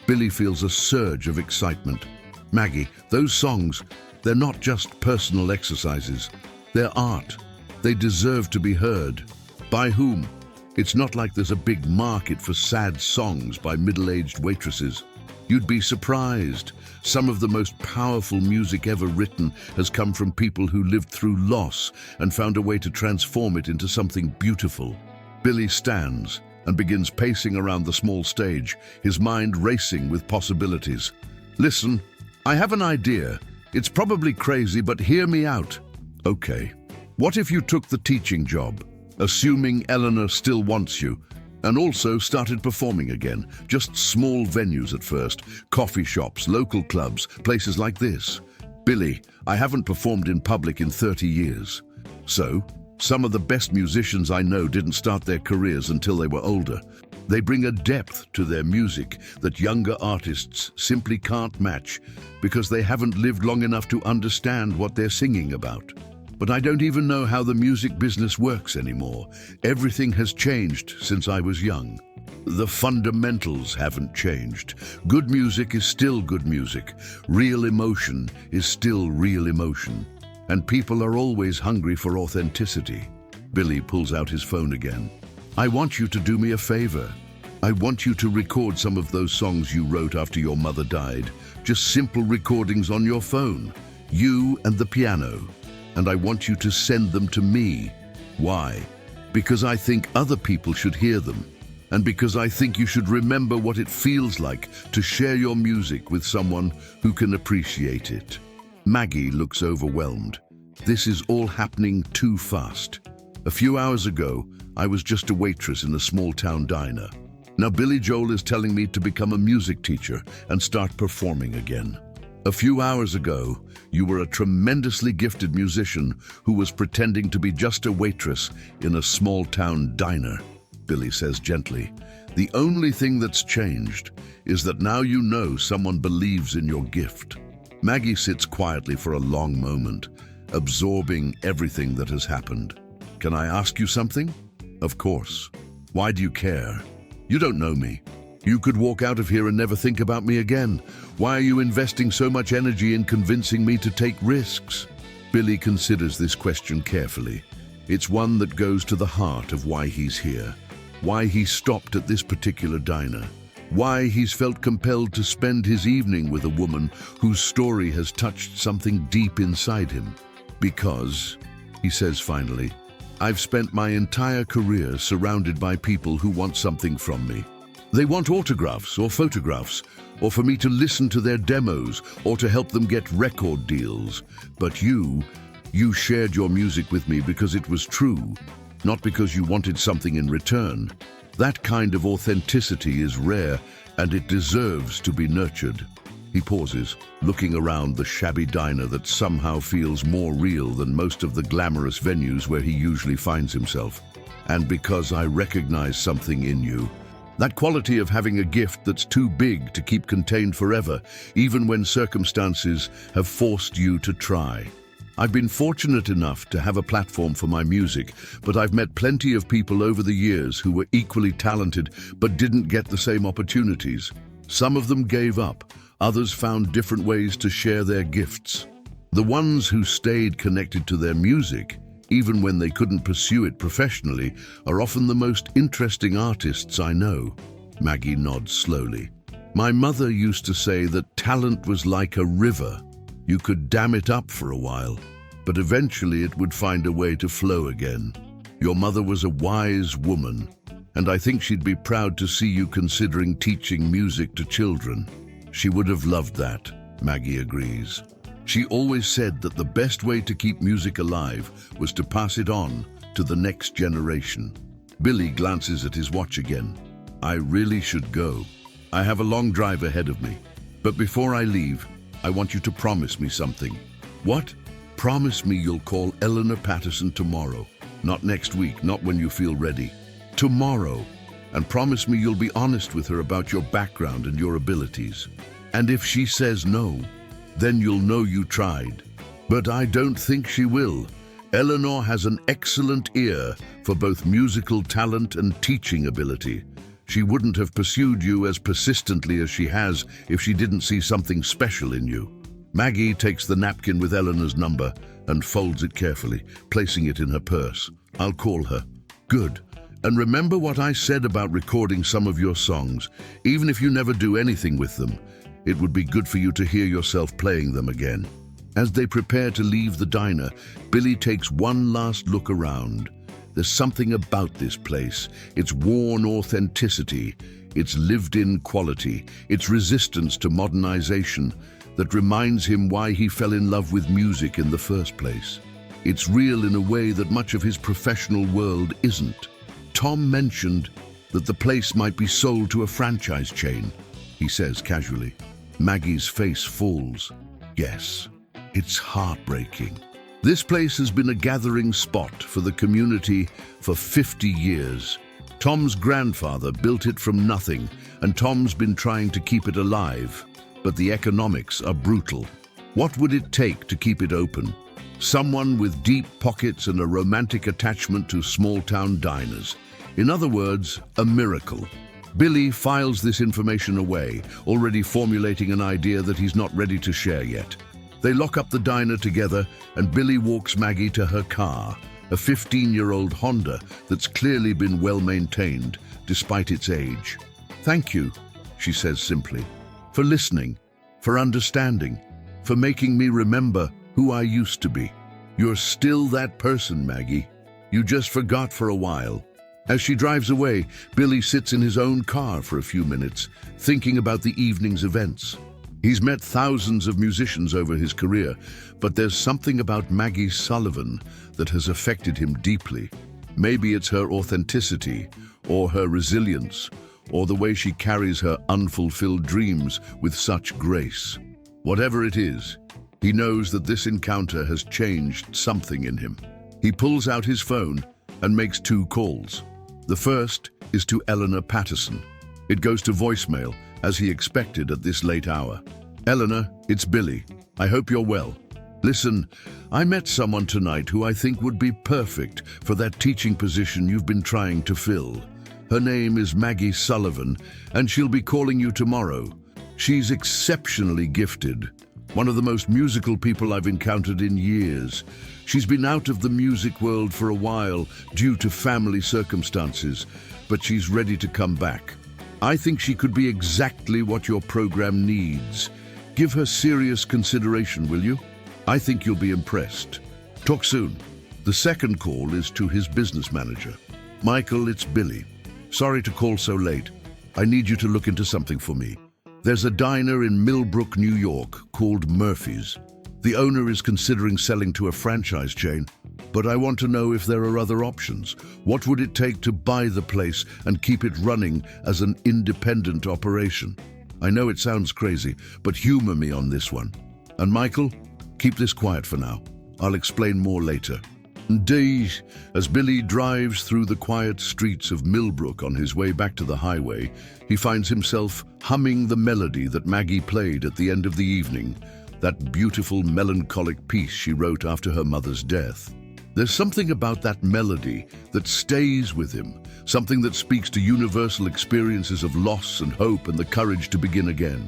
Billy feels a surge of excitement. "Maggie, those songs, they're not just personal exercises. They're art. They deserve to be heard." "By whom?" "It's not like there's a big market for sad songs by middle-aged waitresses. You'd be surprised. Some of the most powerful music ever written has come from people who lived through loss and found a way to transform it into something beautiful." Billy stands and begins pacing around the small stage, his mind racing with possibilities. "Listen, I have an idea. It's probably crazy, but hear me out." "Okay. What if you took the teaching job? Assuming Eleanor still wants you, And also started performing again, just small venues at first, coffee shops, local clubs, places like this. Billy, I haven't performed in public in 30 years. So, some of the best musicians I know didn't start their careers until they were older. They bring a depth to their music that younger artists simply can't match because they haven't lived long enough to understand what they're singing about. But I don't even know how the music business works anymore. Everything has changed since I was young. The fundamentals haven't changed. Good music is still good music. Real emotion is still real emotion. And people are always hungry for authenticity. Billy pulls out his phone again. I want you to do me a favor. I want you to record some of those songs you wrote after your mother died. Just simple recordings on your phone. You and the piano. And I want you to send them to me. Why? Because I think other people should hear them. And because I think you should remember what it feels like to share your music with someone who can appreciate it. Maggie looks overwhelmed. This is all happening too fast. A few hours ago, I was just a waitress in a small-town diner. Now Billy Joel is telling me to become a music teacher and start performing again. A few hours ago, you were a tremendously gifted musician who was pretending to be just a waitress in a small-town diner, Billy says gently. The only thing that's changed is that now you know someone believes in your gift. Maggie sits quietly for a long moment, absorbing everything that has happened. Can I ask you something? Of course. Why do you care? You don't know me. You could walk out of here and never think about me again. Why are you investing so much energy in convincing me to take risks? Billy considers this question carefully. It's one that goes to the heart of why he's here, why he stopped at this particular diner, why he's felt compelled to spend his evening with a woman whose story has touched something deep inside him. Because, he says finally, I've spent my entire career surrounded by people who want something from me. They want autographs or photographs, or for me to listen to their demos, or to help them get record deals. But you shared your music with me because it was true, not because you wanted something in return. That kind of authenticity is rare, and it deserves to be nurtured. He pauses, looking around the shabby diner that somehow feels more real than most of the glamorous venues where he usually finds himself. And because I recognize something in you, that quality of having a gift that's too big to keep contained forever, even when circumstances have forced you to try. I've been fortunate enough to have a platform for my music, but I've met plenty of people over the years who were equally talented but didn't get the same opportunities. Some of them gave up, others found different ways to share their gifts. The ones who stayed connected to their music, even when they couldn't pursue it professionally, are often the most interesting artists I know. Maggie nods slowly. My mother used to say that talent was like a river. You could dam it up for a while, but eventually it would find a way to flow again. Your mother was a wise woman, and I think she'd be proud to see you considering teaching music to children. She would have loved that, Maggie agrees. She always said that the best way to keep music alive was to pass it on to the next generation. Billy glances at his watch again. I really should go. I have a long drive ahead of me. But before I leave, I want you to promise me something. What? Promise me you'll call Eleanor Patterson tomorrow. Not next week, not when you feel ready. Tomorrow. And promise me you'll be honest with her about your background and your abilities. And if she says no, then you'll know you tried. But I don't think she will. Eleanor has an excellent ear for both musical talent and teaching ability. She wouldn't have pursued you as persistently as she has if she didn't see something special in you. Maggie takes the napkin with Eleanor's number and folds it carefully, placing it in her purse. I'll call her. Good. And remember what I said about recording some of your songs. Even if you never do anything with them, it would be good for you to hear yourself playing them again. As they prepare to leave the diner, Billy takes one last look around. There's something about this place, its worn authenticity, its lived-in quality, its resistance to modernization, that reminds him why he fell in love with music in the first place. It's real in a way that much of his professional world isn't. Tom mentioned that the place might be sold to a franchise chain, he says casually. Maggie's face falls. Yes, it's heartbreaking. This place has been a gathering spot for the community for 50 years. Tom's grandfather built it from nothing, and Tom's been trying to keep it alive. But the economics are brutal. What would it take to keep it open? Someone with deep pockets and a romantic attachment to small-town diners. In other words, a miracle. Billy files this information away, already formulating an idea that he's not ready to share yet. They lock up the diner together, and Billy walks Maggie to her car, a 15-year-old Honda that's clearly been well maintained, despite its age. "Thank you," she says simply, "for listening, for understanding, for making me remember who I used to be. You're still that person, Maggie. You just forgot for a while." As she drives away, Billy sits in his own car for a few minutes, thinking about the evening's events. He's met thousands of musicians over his career, but there's something about Maggie Sullivan that has affected him deeply. Maybe it's her authenticity, or her resilience, or the way she carries her unfulfilled dreams with such grace. Whatever it is, he knows that this encounter has changed something in him. He pulls out his phone and makes 2 calls. The first is to Eleanor Patterson. It goes to voicemail, as he expected at this late hour. "Eleanor, it's Billy. I hope you're well. Listen, I met someone tonight who I think would be perfect for that teaching position you've been trying to fill. Her name is Maggie Sullivan, and she'll be calling you tomorrow. She's exceptionally gifted, one of the most musical people I've encountered in years. She's been out of the music world for a while due to family circumstances, but she's ready to come back. I think she could be exactly what your program needs. Give her serious consideration, will you? I think you'll be impressed. Talk soon." The second call is to his business manager. "Michael, it's Billy. Sorry to call so late. I need you to look into something for me. There's a diner in Millbrook, New York, called Murphy's. The owner is considering selling to a franchise chain, but I want to know if there are other options. What would it take to buy the place and keep it running as an independent operation? I know it sounds crazy, but humor me on this one. And Michael, keep this quiet for now. I'll explain more later." Indeed, as Billy drives through the quiet streets of Millbrook on his way back to the highway, he finds himself humming the melody that Maggie played at the end of the evening, that beautiful melancholic piece she wrote after her mother's death. There's something about that melody that stays with him, something that speaks to universal experiences of loss and hope and the courage to begin again.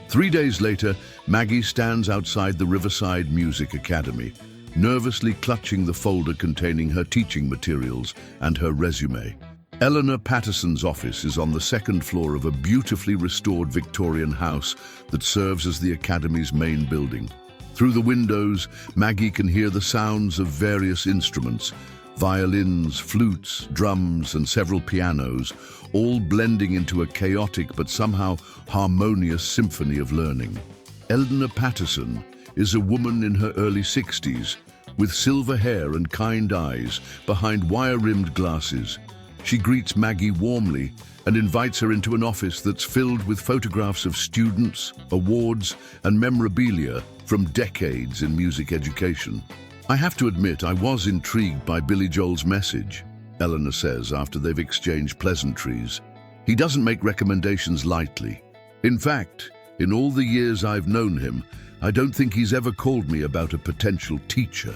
3 days later, Maggie stands outside the Riverside Music Academy, nervously clutching the folder containing her teaching materials and her resume. Eleanor Patterson's office is on the 2nd floor of a beautifully restored Victorian house that serves as the Academy's main building. Through the windows, Maggie can hear the sounds of various instruments, violins, flutes, drums, and several pianos, all blending into a chaotic but somehow harmonious symphony of learning. Eleanor Patterson is a woman in her early 60s, with silver hair and kind eyes behind wire-rimmed glasses. She greets Maggie warmly and invites her into an office that's filled with photographs of students, awards, and memorabilia from decades in music education. "I have to admit I was intrigued by Billy Joel's message," Eleanor says after they've exchanged pleasantries. "He doesn't make recommendations lightly. In fact, in all the years I've known him, I don't think he's ever called me about a potential teacher.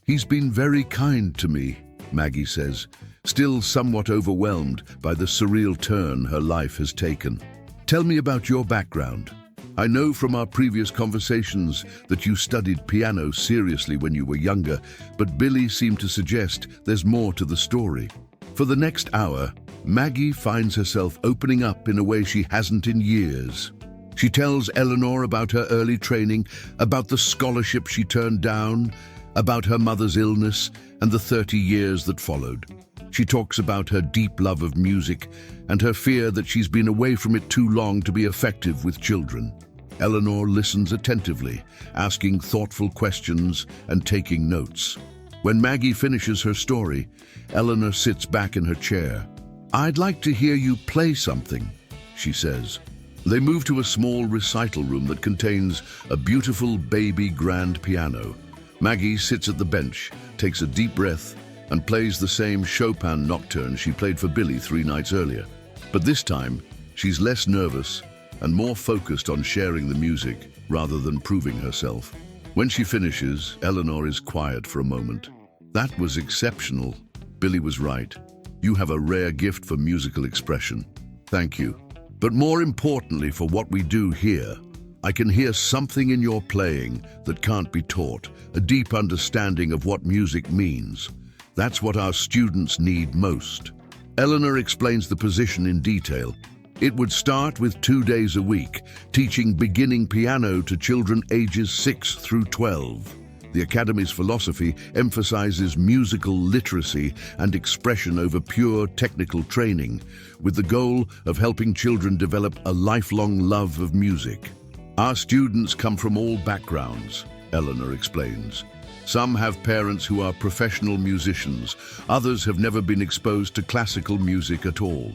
He's been very kind to me," Maggie says, still somewhat overwhelmed by the surreal turn her life has taken. "Tell me about your background. I know from our previous conversations that you studied piano seriously when you were younger, but Billy seemed to suggest there's more to the story." For the next hour, Maggie finds herself opening up in a way she hasn't in years. She tells Eleanor about her early training, about the scholarship she turned down, about her mother's illness and the 30 years that followed. She talks about her deep love of music and her fear that she's been away from it too long to be effective with children. Eleanor listens attentively, asking thoughtful questions and taking notes. When Maggie finishes her story, Eleanor sits back in her chair. "I'd like to hear you play something," she says. They move to a small recital room that contains a beautiful baby grand piano. Maggie sits at the bench, takes a deep breath, and plays the same Chopin nocturne she played for Billy 3 nights earlier. But this time, she's less nervous and more focused on sharing the music rather than proving herself. When she finishes, Eleanor is quiet for a moment. "That was exceptional." Billy was right. "You have a rare gift for musical expression." "Thank you. But more importantly for what we do here, I can hear something in your playing that can't be taught, a deep understanding of what music means. That's what our students need most." Eleanor explains the position in detail. It would start with 2 days a week, teaching beginning piano to children ages 6 through 12. The Academy's philosophy emphasizes musical literacy and expression over pure technical training, with the goal of helping children develop a lifelong love of music. "Our students come from all backgrounds," Eleanor explains. "Some have parents who are professional musicians, others have never been exposed to classical music at all.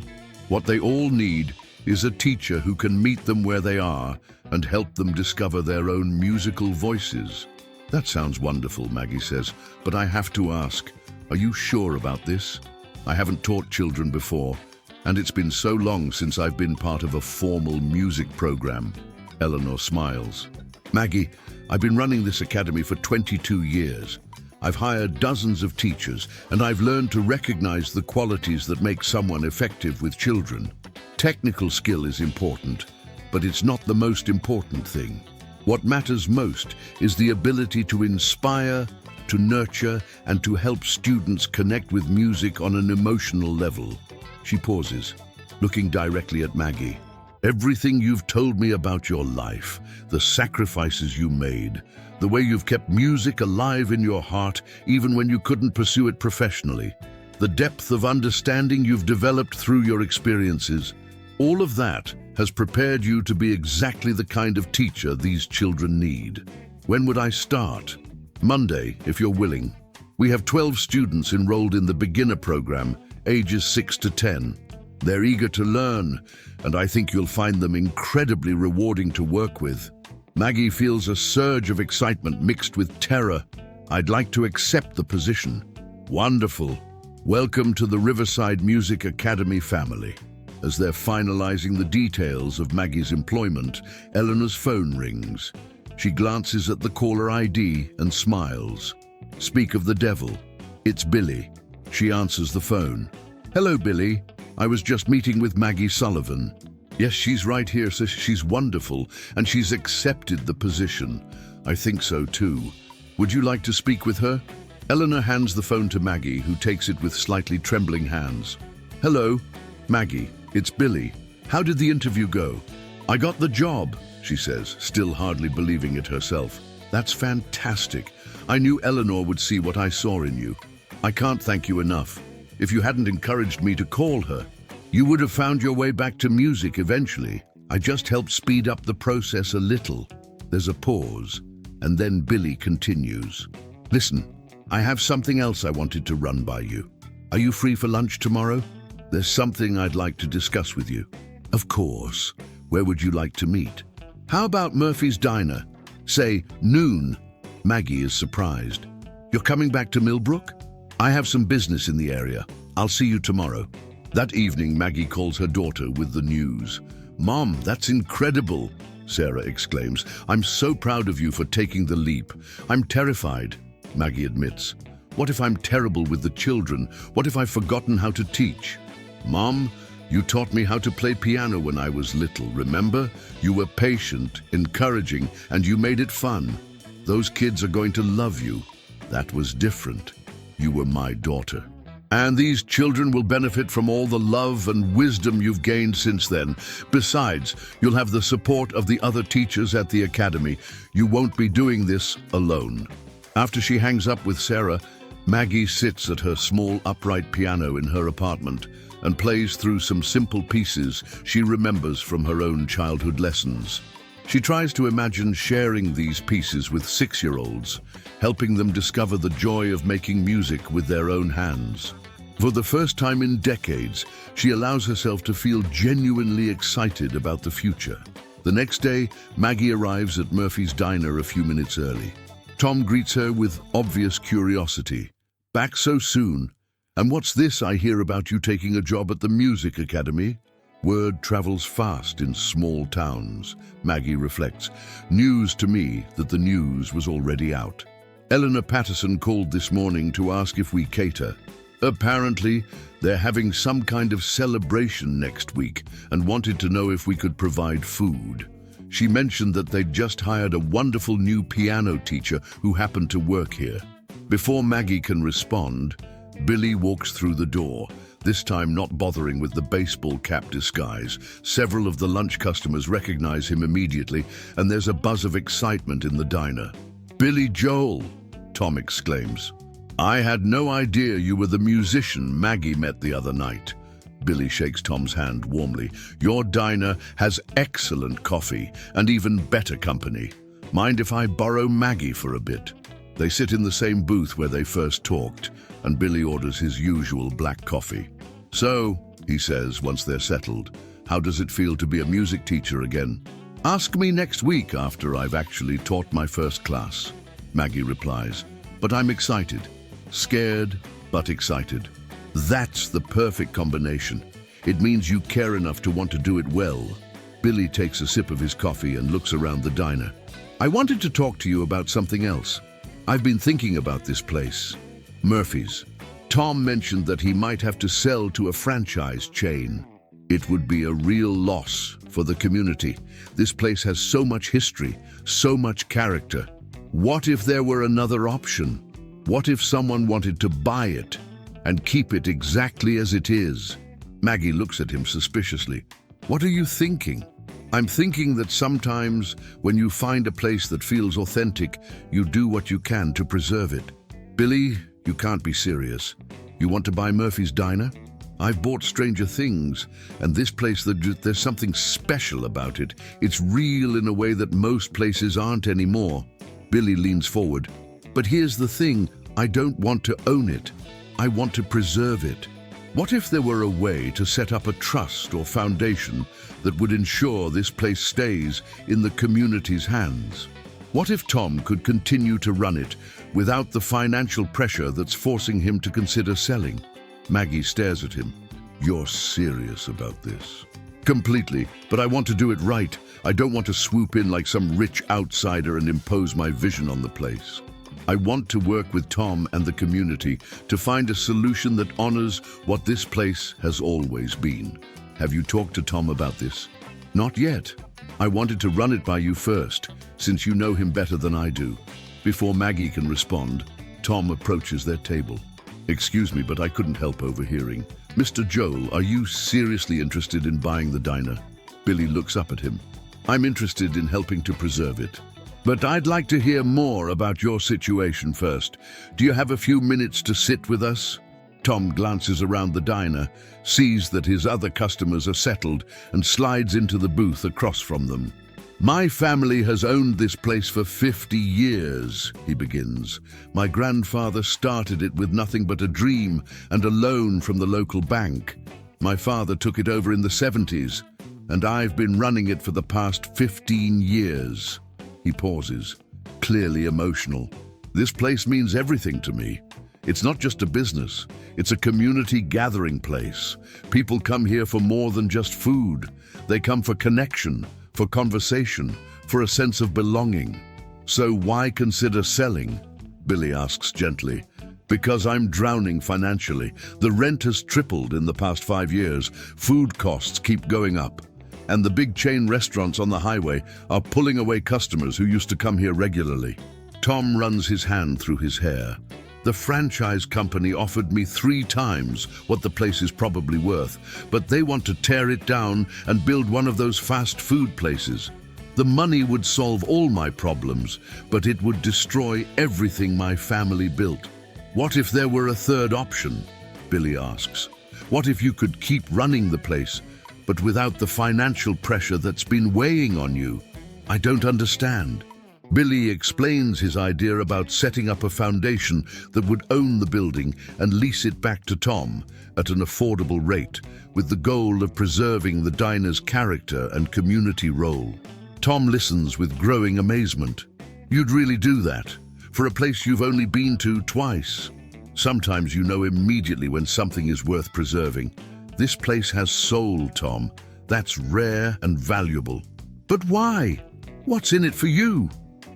What they all need is a teacher who can meet them where they are and help them discover their own musical voices." "That sounds wonderful," Maggie says, "but I have to ask, are you sure about this? I haven't taught children before, and it's been so long since I've been part of a formal music program." Eleanor smiles. "Maggie, I've been running this academy for 22 years. I've hired dozens of teachers, and I've learned to recognize the qualities that make someone effective with children. Technical skill is important, but it's not the most important thing. What matters most is the ability to inspire, to nurture, and to help students connect with music on an emotional level." She pauses, looking directly at Maggie. "Everything you've told me about your life, the sacrifices you made, the way you've kept music alive in your heart even when you couldn't pursue it professionally, the depth of understanding you've developed through your experiences, all of that has prepared you to be exactly the kind of teacher these children need. When would I start?" "Monday, if you're willing. We have 12 students enrolled in the beginner program, ages 6 to 10. They're eager to learn, and I think you'll find them incredibly rewarding to work with." Maggie feels a surge of excitement mixed with terror. "I'd like to accept the position." "Wonderful. Welcome to the Riverside Music Academy family." As they're finalizing the details of Maggie's employment, Eleanor's phone rings. She glances at the caller ID and smiles. "Speak of the devil. It's Billy." She answers the phone. "Hello, Billy. I was just meeting with Maggie Sullivan." "Yes, she's right here, so she's wonderful, and she's accepted the position." "I think so too. Would you like to speak with her?" Eleanor hands the phone to Maggie, who takes it with slightly trembling hands. "Hello, Maggie, it's Billy. How did the interview go?" "I got the job," she says, still hardly believing it herself. "That's fantastic. I knew Eleanor would see what I saw in you. I can't thank you enough. If you hadn't encouraged me to call her, you would have found your way back to music eventually. I just helped speed up the process a little." There's a pause, and then Billy continues. "Listen, I have something else I wanted to run by you. Are you free for lunch tomorrow? There's something I'd like to discuss with you." "Of course. Where would you like to meet?" "How about Murphy's Diner? Say noon." Maggie is surprised. "You're coming back to Millbrook?" "I have some business in the area. I'll see you tomorrow." That evening, Maggie calls her daughter with the news. "Mom, that's incredible," Sarah exclaims. "I'm so proud of you for taking the leap. I'm terrified," Maggie admits. "What if I'm terrible with the children? What if I've forgotten how to teach?" "Mom, you taught me how to play piano when I was little, remember? You were patient, encouraging, and you made it fun. Those kids are going to love you. That was different. You were my daughter. And these children will benefit from all the love and wisdom you've gained since then. Besides, you'll have the support of the other teachers at the academy. You won't be doing this alone." After she hangs up with Sarah, Maggie sits at her small upright piano in her apartment and plays through some simple pieces she remembers from her own childhood lessons. She tries to imagine sharing these pieces with 6-year-olds, helping them discover the joy of making music with their own hands. For the first time in decades, she allows herself to feel genuinely excited about the future. The next day, Maggie arrives at Murphy's diner a few minutes early. Tom greets her with obvious curiosity. "Back so soon? And what's this I hear about you taking a job at the music academy?" Word travels fast in small towns, Maggie reflects. News to me that the news was already out. Eleanor Patterson called this morning to ask if we cater. Apparently, they're having some kind of celebration next week and wanted to know if we could provide food. She mentioned that they'd just hired a wonderful new piano teacher who happened to work here. Before Maggie can respond, Billy walks through the door, this time not bothering with the baseball cap disguise. Several of the lunch customers recognize him immediately, and there's a buzz of excitement in the diner. "Billy Joel!" Tom exclaims. "I had no idea you were the musician Maggie met the other night." Billy shakes Tom's hand warmly. "Your diner has excellent coffee and even better company. Mind if I borrow Maggie for a bit?" They sit in the same booth where they first talked, and Billy orders his usual black coffee. "So," he says once they're settled, "how does it feel to be a music teacher again?" "Ask me next week after I've actually taught my first class," Maggie replies. "But I'm excited. Scared, but excited. That's the perfect combination. It means you care enough to want to do it well." Billy takes a sip of his coffee and looks around the diner. "I wanted to talk to you about something else. I've been thinking about this place, Murphy's. Tom mentioned that he might have to sell to a franchise chain. It would be a real loss for the community. This place has so much history, so much character. What if there were another option? What if someone wanted to buy it and keep it exactly as it is?" Maggie looks at him suspiciously. "What are you thinking?" "I'm thinking that sometimes when you find a place that feels authentic, you do what you can to preserve it." "Billy, you can't be serious. You want to buy Murphy's Diner? I've bought Stranger Things, and this place, there's something special about it. It's real in a way that most places aren't anymore." Billy leans forward. "But here's the thing, I don't want to own it. I want to preserve it. What if there were a way to set up a trust or foundation that would ensure this place stays in the community's hands? What if Tom could continue to run it without the financial pressure that's forcing him to consider selling?" Maggie stares at him. "You're serious about this?" "Completely, but I want to do it right. I don't want to swoop in like some rich outsider and impose my vision on the place. I want to work with Tom and the community to find a solution that honors what this place has always been." "Have you talked to Tom about this?" "Not yet. I wanted to run it by you first, since you know him better than I do." Before Maggie can respond, Tom approaches their table. "Excuse me, but I couldn't help overhearing. Mr. Joel, are you seriously interested in buying the diner?" Billy looks up at him. "I'm interested in helping to preserve it. But I'd like to hear more about your situation first. Do you have a few minutes to sit with us?" Tom glances around the diner, sees that his other customers are settled, and slides into the booth across from them. "My family has owned this place for 50 years, he begins. "My grandfather started it with nothing but a dream and a loan from the local bank. My father took it over in the 70s, and I've been running it for the past 15 years. He pauses, clearly emotional. "This place means everything to me. It's not just a business, it's a community gathering place. People come here for more than just food. They come for connection, for conversation, for a sense of belonging." "So why consider selling?" Billy asks gently. "Because I'm drowning financially. The rent has tripled in the past 5 years. Food costs keep going up. And the big chain restaurants on the highway are pulling away customers who used to come here regularly." Tom runs his hand through his hair. "The franchise company offered me 3 times what the place is probably worth, but they want to tear it down and build one of those fast food places. The money would solve all my problems, but it would destroy everything my family built." "What if there were a third option?" Billy asks. "What if you could keep running the place, but without the financial pressure that's been weighing on you?" "I don't understand." Billy explains his idea about setting up a foundation that would own the building and lease it back to Tom at an affordable rate, with the goal of preserving the diner's character and community role. Tom listens with growing amazement. You'd really do that? For a place you've only been to twice? Sometimes you know immediately when something is worth preserving. This place has soul, Tom. That's rare and valuable. But why? What's in it for you?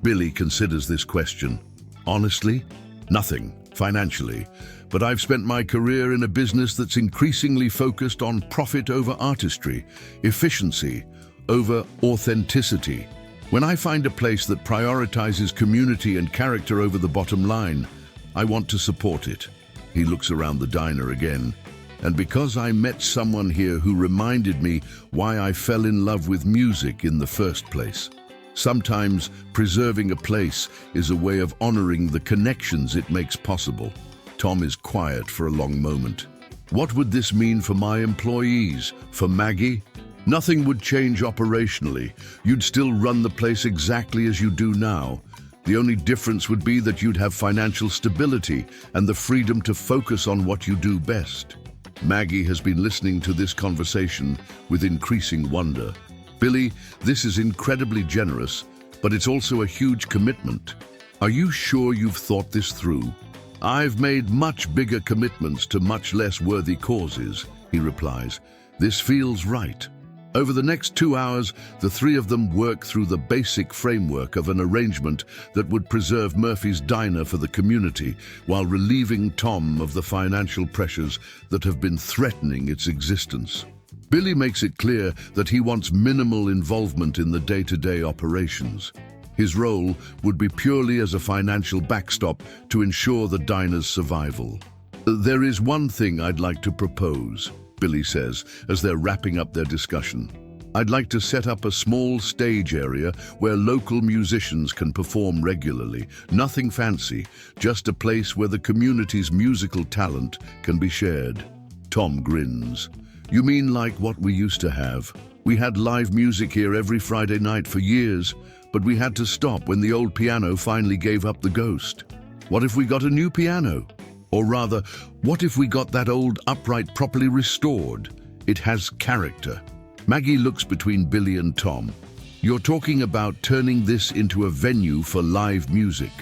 Billy considers this question. Honestly, nothing, financially. But I've spent my career in a business that's increasingly focused on profit over artistry, efficiency over authenticity. When I find a place that prioritizes community and character over the bottom line, I want to support it. He looks around the diner again. And because I met someone here who reminded me why I fell in love with music in the first place. Sometimes preserving a place is a way of honoring the connections it makes possible. Tom is quiet for a long moment. What would this mean for my employees? For Maggie? Nothing would change operationally. You'd still run the place exactly as you do now. The only difference would be that you'd have financial stability and the freedom to focus on what you do best. Maggie has been listening to this conversation with increasing wonder. Billy, this is incredibly generous, but it's also a huge commitment. Are you sure you've thought this through? I've made much bigger commitments to much less worthy causes, he replies. This feels right. Over the next 2 hours, the three of them work through the basic framework of an arrangement that would preserve Murphy's Diner for the community while relieving Tom of the financial pressures that have been threatening its existence. Billy makes it clear that he wants minimal involvement in the day-to-day operations. His role would be purely as a financial backstop to ensure the diner's survival. There is one thing I'd like to propose, Billy says, as they're wrapping up their discussion. I'd like to set up a small stage area where local musicians can perform regularly. Nothing fancy, just a place where the community's musical talent can be shared. Tom grins. You mean like what we used to have? We had live music here every Friday night for years, but we had to stop when the old piano finally gave up the ghost. What if we got a new piano? Or rather, what if we got that old upright properly restored? It has character. Maggie looks between Billy and Tom. You're talking about turning this into a venue for live music.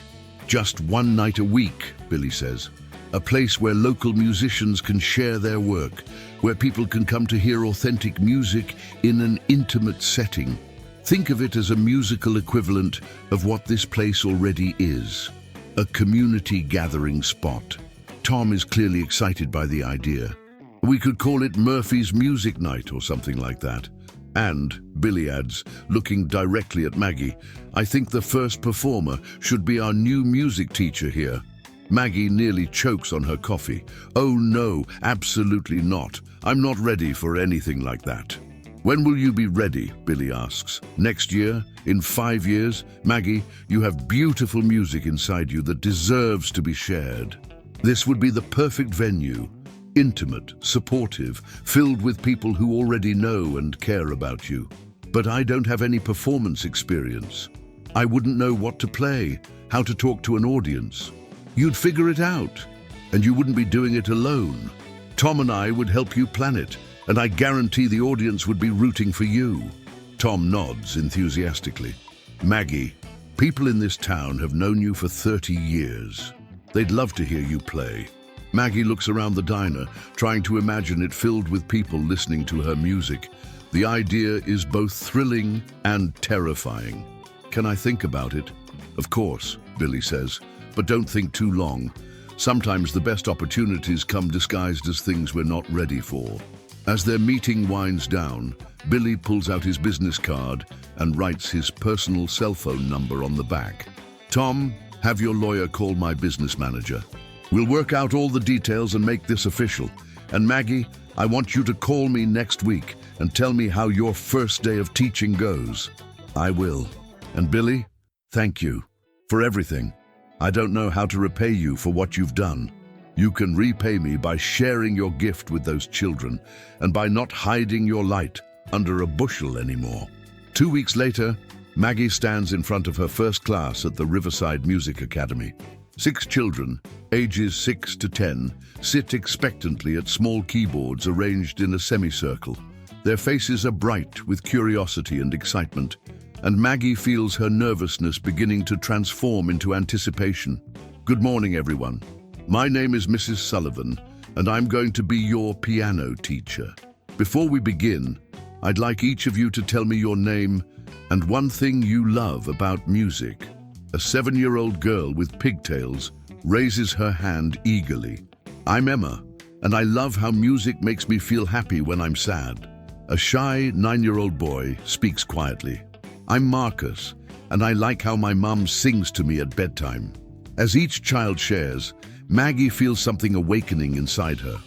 Just one night a week, Billy says. A place where local musicians can share their work, where people can come to hear authentic music in an intimate setting. Think of it as a musical equivalent of what this place already is. A community gathering spot. Tom is clearly excited by the idea. We could call it Murphy's Music Night or something like that. And, Billy adds, looking directly at Maggie, I think the first performer should be our new music teacher here. Maggie nearly chokes on her coffee. Oh no, absolutely not. I'm not ready for anything like that. When will you be ready? Billy asks. Next year? In 5 years? Maggie, you have beautiful music inside you that deserves to be shared. This would be the perfect venue. Intimate, supportive, filled with people who already know and care about you. But I don't have any performance experience. I wouldn't know what to play, how to talk to an audience. You'd figure it out, and you wouldn't be doing it alone. Tom and I would help you plan it, and I guarantee the audience would be rooting for you. Tom nods enthusiastically. Maggie, people in this town have known you for 30 years. They'd love to hear you play. Maggie looks around the diner, trying to imagine it filled with people listening to her music. The idea is both thrilling and terrifying. Can I think about it? Of course, Billy says. But don't think too long. Sometimes the best opportunities come disguised as things we're not ready for. As their meeting winds down, Billy pulls out his business card and writes his personal cell phone number on the back. Tom, have your lawyer call my business manager. We'll work out all the details and make this official. And Maggie, I want you to call me next week and tell me how your first day of teaching goes. I will. And Billy, thank you for everything. I don't know how to repay you for what you've done. You can repay me by sharing your gift with those children and by not hiding your light under a bushel anymore. 2 weeks later, Maggie stands in front of her first class at the Riverside Music Academy. 6 children, ages 6 to 10, sit expectantly at small keyboards arranged in a semicircle. Their faces are bright with curiosity and excitement, and Maggie feels her nervousness beginning to transform into anticipation. Good morning, everyone. My name is Mrs. Sullivan, and I'm going to be your piano teacher. Before we begin, I'd like each of you to tell me your name and one thing you love about music. A 7-year-old girl with pigtails raises her hand eagerly. I'm Emma, and I love how music makes me feel happy when I'm sad. A shy 9-year-old boy speaks quietly. I'm Marcus, and I like how my mom sings to me at bedtime. As each child shares, Maggie feels something awakening inside her,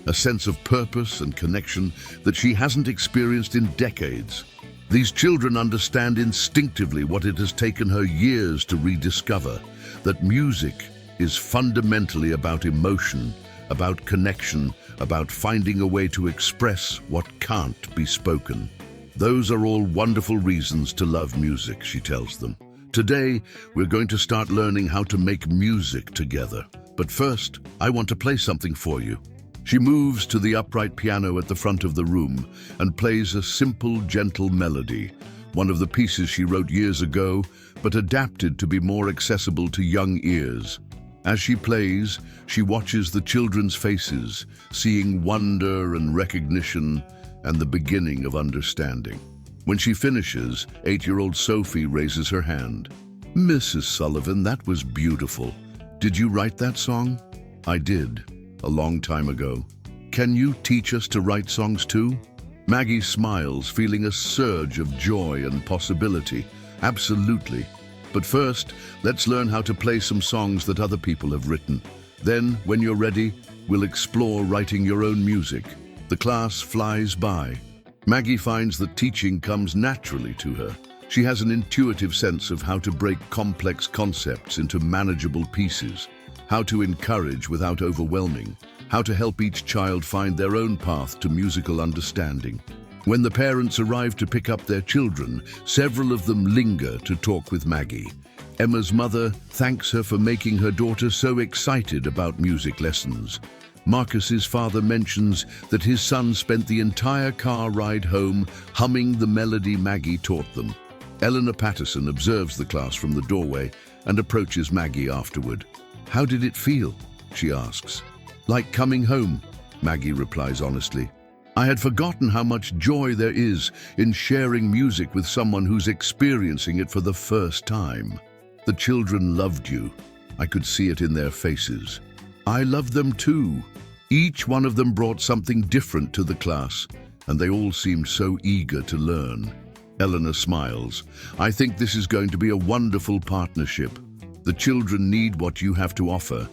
a sense of purpose and connection that she hasn't experienced in decades. These children understand instinctively what it has taken her years to rediscover, that music is fundamentally about emotion, about connection, about finding a way to express what can't be spoken. Those are all wonderful reasons to love music, she tells them. Today, we're going to start learning how to make music together. But first, I want to play something for you. She moves to the upright piano at the front of the room and plays a simple, gentle melody, one of the pieces she wrote years ago, but adapted to be more accessible to young ears. As she plays, she watches the children's faces, seeing wonder and recognition and the beginning of understanding. When she finishes, 8-year-old Sophie raises her hand. Mrs. Sullivan, that was beautiful. Did you write that song? I did, a long time ago. Can you teach us to write songs too? Maggie smiles, feeling a surge of joy and possibility. Absolutely. But first, let's learn how to play some songs that other people have written. Then, when you're ready, we'll explore writing your own music. The class flies by. Maggie finds that teaching comes naturally to her. She has an intuitive sense of how to break complex concepts into manageable pieces, how to encourage without overwhelming, how to help each child find their own path to musical understanding. When the parents arrive to pick up their children, several of them linger to talk with Maggie. Emma's mother thanks her for making her daughter so excited about music lessons. Marcus's father mentions that his son spent the entire car ride home humming the melody Maggie taught them. Eleanor Patterson observes the class from the doorway and approaches Maggie afterward. How did it feel? She asks. Like coming home, Maggie replies honestly. I had forgotten how much joy there is in sharing music with someone who's experiencing it for the first time. The children loved you. I could see it in their faces. I loved them too. Each one of them brought something different to the class, and they all seemed so eager to learn. Eleanor smiles. I think this is going to be a wonderful partnership. The children need what you have to offer,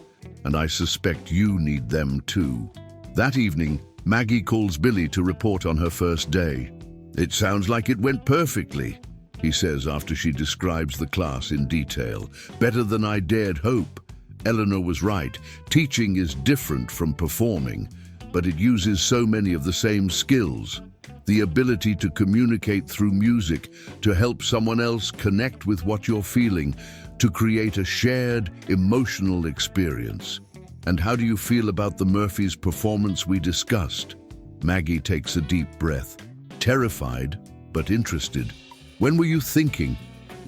and I suspect you need them too. That evening, Maggie calls Billy to report on her first day. It sounds like it went perfectly, he says after she describes the class in detail. Better than I dared hope. Eleanor was right. Teaching is different from performing, but it uses so many of the same skills. The ability to communicate through music, to help someone else connect with what you're feeling, to create a shared emotional experience. And how do you feel about the Murphys' performance we discussed? Maggie takes a deep breath, terrified but interested. When were you thinking?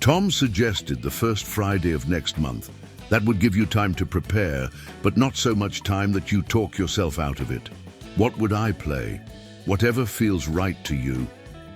Tom suggested the first Friday of next month. That would give you time to prepare, but not so much time that you talk yourself out of it. What would I play? Whatever feels right to you.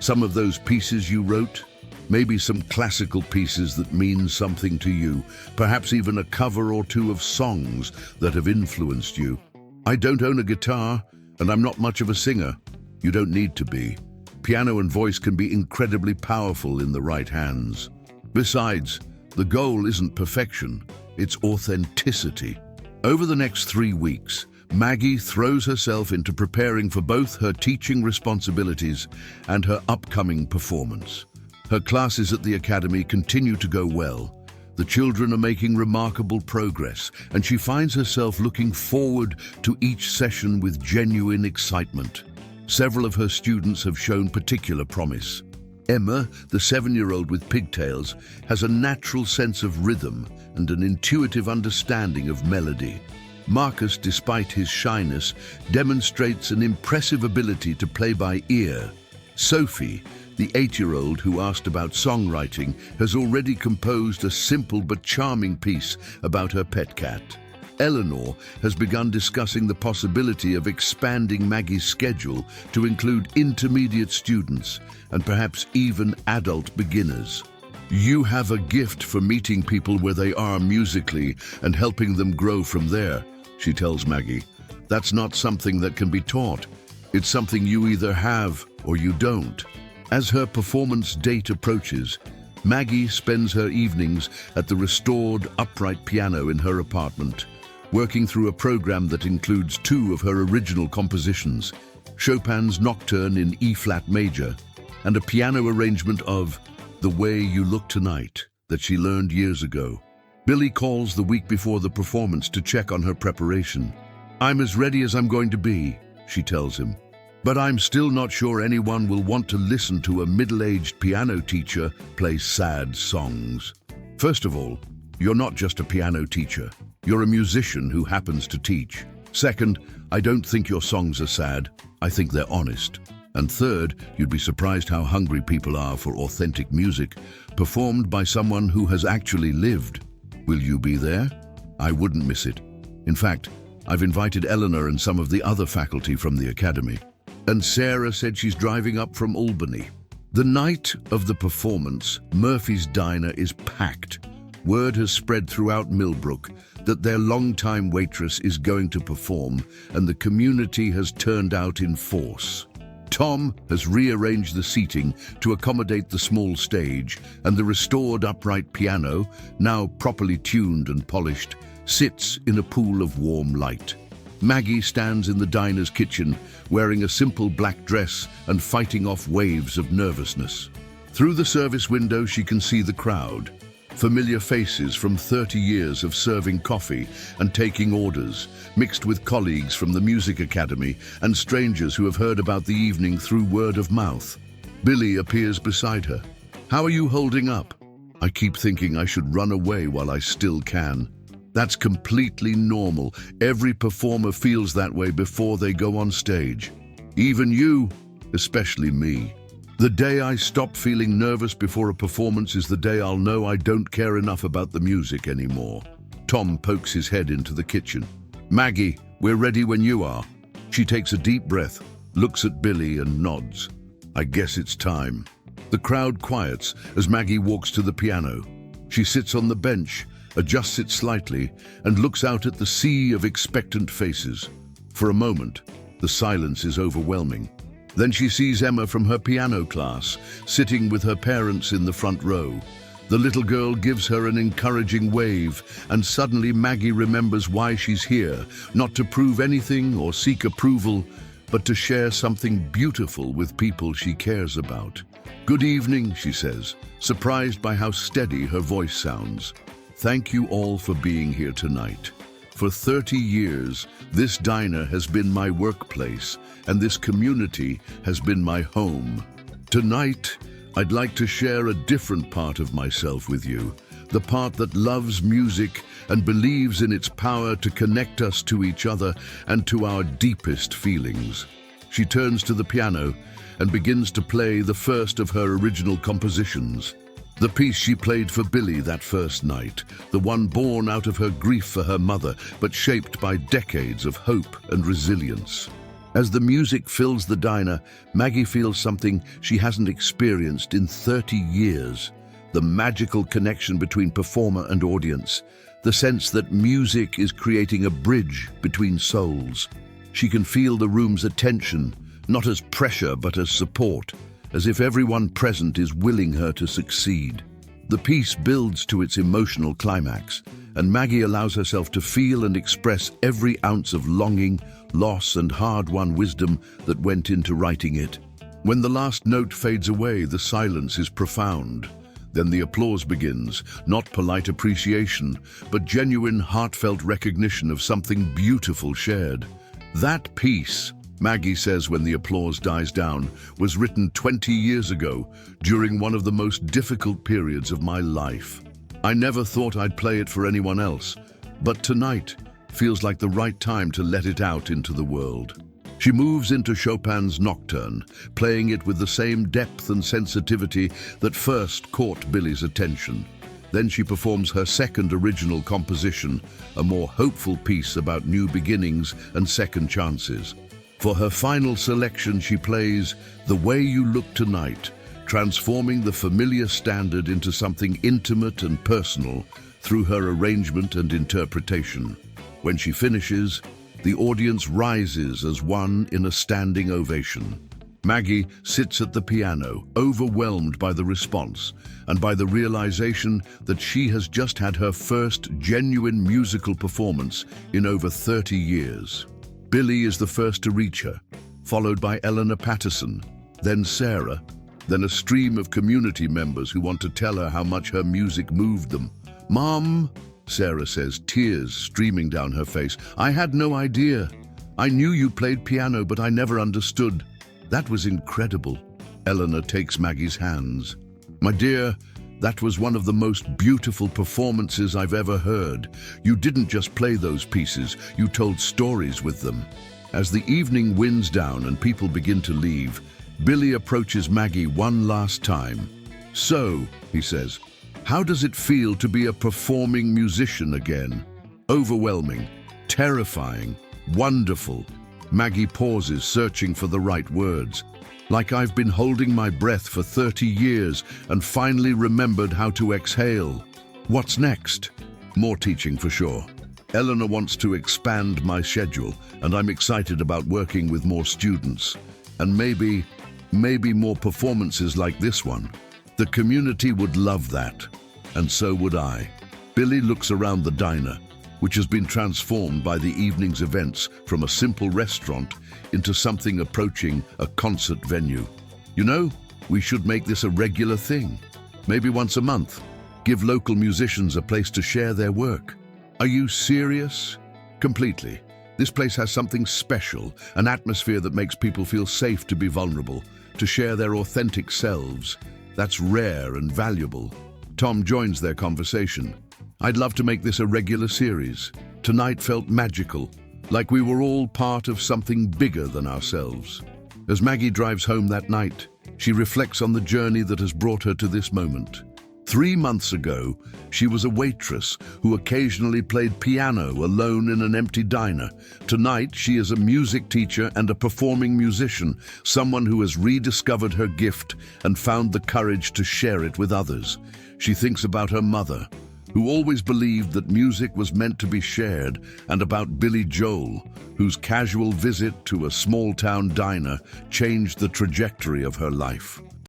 Some of those pieces you wrote? Maybe some classical pieces that mean something to you, perhaps even a cover or two of songs that have influenced you. I don't own a guitar, and I'm not much of a singer. You don't need to be. Piano and voice can be incredibly powerful in the right hands. Besides, the goal isn't perfection, it's authenticity. Over the next 3 weeks, Maggie throws herself into preparing for both her teaching responsibilities and her upcoming performance. Her classes at the academy continue to go well. The children are making remarkable progress, and she finds herself looking forward to each session with genuine excitement. Several of her students have shown particular promise. Emma, the 7-year-old with pigtails, has a natural sense of rhythm and an intuitive understanding of melody. Marcus, despite his shyness, demonstrates an impressive ability to play by ear. Sophie, the 8-year-old who asked about songwriting, has already composed a simple but charming piece about her pet cat. Eleanor has begun discussing the possibility of expanding Maggie's schedule to include intermediate students and perhaps even adult beginners. You have a gift for meeting people where they are musically and helping them grow from there, she tells Maggie. That's not something that can be taught. It's something you either have or you don't. As her performance date approaches, Maggie spends her evenings at the restored upright piano in her apartment, working through a program that includes 2 of her original compositions, Chopin's Nocturne in E-flat major, and a piano arrangement of The Way You Look Tonight that she learned years ago. Billy calls the week before the performance to check on her preparation. "I'm as ready as I'm going to be," she tells him. "But I'm still not sure anyone will want to listen to a middle-aged piano teacher play sad songs." First of all, you're not just a piano teacher. You're a musician who happens to teach. Second, I don't think your songs are sad. I think they're honest. And third, you'd be surprised how hungry people are for authentic music, performed by someone who has actually lived. Will you be there? I wouldn't miss it. In fact, I've invited Eleanor and some of the other faculty from the academy. And Sarah said she's driving up from Albany. The night of the performance, Murphy's Diner is packed. Word has spread throughout Millbrook that their longtime waitress is going to perform, and the community has turned out in force. Tom has rearranged the seating to accommodate the small stage, and the restored upright piano, now properly tuned and polished, sits in a pool of warm light. Maggie stands in the diner's kitchen, wearing a simple black dress and fighting off waves of nervousness. Through the service window, she can see the crowd. Familiar faces from 30 years of serving coffee and taking orders, mixed with colleagues from the music academy and strangers who have heard about the evening through word of mouth. Billy appears beside her. "How are you holding up?" "I keep thinking I should run away while I still can." That's completely normal. Every performer feels that way before they go on stage. Even you, especially me. The day I stop feeling nervous before a performance is the day I'll know I don't care enough about the music anymore. Tom pokes his head into the kitchen. "Maggie, we're ready when you are." She takes a deep breath, looks at Billy and nods. "I guess it's time." The crowd quiets as Maggie walks to the piano. She sits on the bench, adjusts it slightly, and looks out at the sea of expectant faces. For a moment, the silence is overwhelming. Then she sees Emma from her piano class, sitting with her parents in the front row. The little girl gives her an encouraging wave, and suddenly Maggie remembers why she's here, not to prove anything or seek approval, but to share something beautiful with people she cares about. "Good evening," she says, surprised by how steady her voice sounds. "Thank you all for being here tonight. For 30 years, this diner has been my workplace, and this community has been my home. Tonight, I'd like to share a different part of myself with you, the part that loves music and believes in its power to connect us to each other and to our deepest feelings." She turns to the piano and begins to play the first of her original compositions. The piece she played for Billy that first night, the one born out of her grief for her mother, but shaped by decades of hope and resilience. As the music fills the diner, Maggie feels something she hasn't experienced in 30 years. The magical connection between performer and audience, the sense that music is creating a bridge between souls. She can feel the room's attention, not as pressure but as support, as if everyone present is willing her to succeed. The piece builds to its emotional climax, and Maggie allows herself to feel and express every ounce of longing, loss, and hard-won wisdom that went into writing it. When the last note fades away, the silence is profound. Then the applause begins, not polite appreciation, but genuine, heartfelt recognition of something beautiful shared. That piece Maggie says when the applause dies down was written 20 years ago during one of the most difficult periods of my life. I never thought I'd play it for anyone else, but tonight feels like the right time to let it out into the world. She moves into Chopin's Nocturne, playing it with the same depth and sensitivity that first caught Billy's attention. Then she performs her second original composition, a more hopeful piece about new beginnings and second chances. For her final selection, she plays The Way You Look Tonight, transforming the familiar standard into something intimate and personal through her arrangement and interpretation. When she finishes, the audience rises as one in a standing ovation. Maggie sits at the piano, overwhelmed by the response and by the realization that she has just had her first genuine musical performance in over 30 years. Billy is the first to reach her, followed by Eleanor Patterson, then Sarah, then a stream of community members who want to tell her how much her music moved them. "Mom," Sarah says, tears streaming down her face, "I had no idea. I knew you played piano, but I never understood. That was incredible." Eleanor takes Maggie's hands. "My dear, that was one of the most beautiful performances I've ever heard. You didn't just play those pieces, you told stories with them." As the evening winds down and people begin to leave, Billy approaches Maggie one last time. "So," he says, "how does it feel to be a performing musician again?" "Overwhelming, terrifying, wonderful." Maggie pauses, searching for the right words. "Like I've been holding my breath for 30 years and finally remembered how to exhale." "What's next?" "More teaching for sure. Eleanor wants to expand my schedule, and I'm excited about working with more students. And maybe more performances like this one. The community would love that, and so would I." Billy looks around the diner, which has been transformed by the evening's events from a simple restaurant into something approaching a concert venue. "You know, we should make this a regular thing. Maybe once a month. Give local musicians a place to share their work." "Are you serious?" "Completely. This place has something special, an atmosphere that makes people feel safe to be vulnerable, to share their authentic selves. That's rare and valuable." Tom joins their conversation. "I'd love to make this a regular series. Tonight felt magical, like we were all part of something bigger than ourselves." As Maggie drives home that night, she reflects on the journey that has brought her to this moment. 3 months ago, she was a waitress who occasionally played piano alone in an empty diner. Tonight, she is a music teacher and a performing musician, someone who has rediscovered her gift and found the courage to share it with others. She thinks about her mother, who always believed that music was meant to be shared, and about Billy Joel, whose casual visit to a small-town diner changed the trajectory of her life.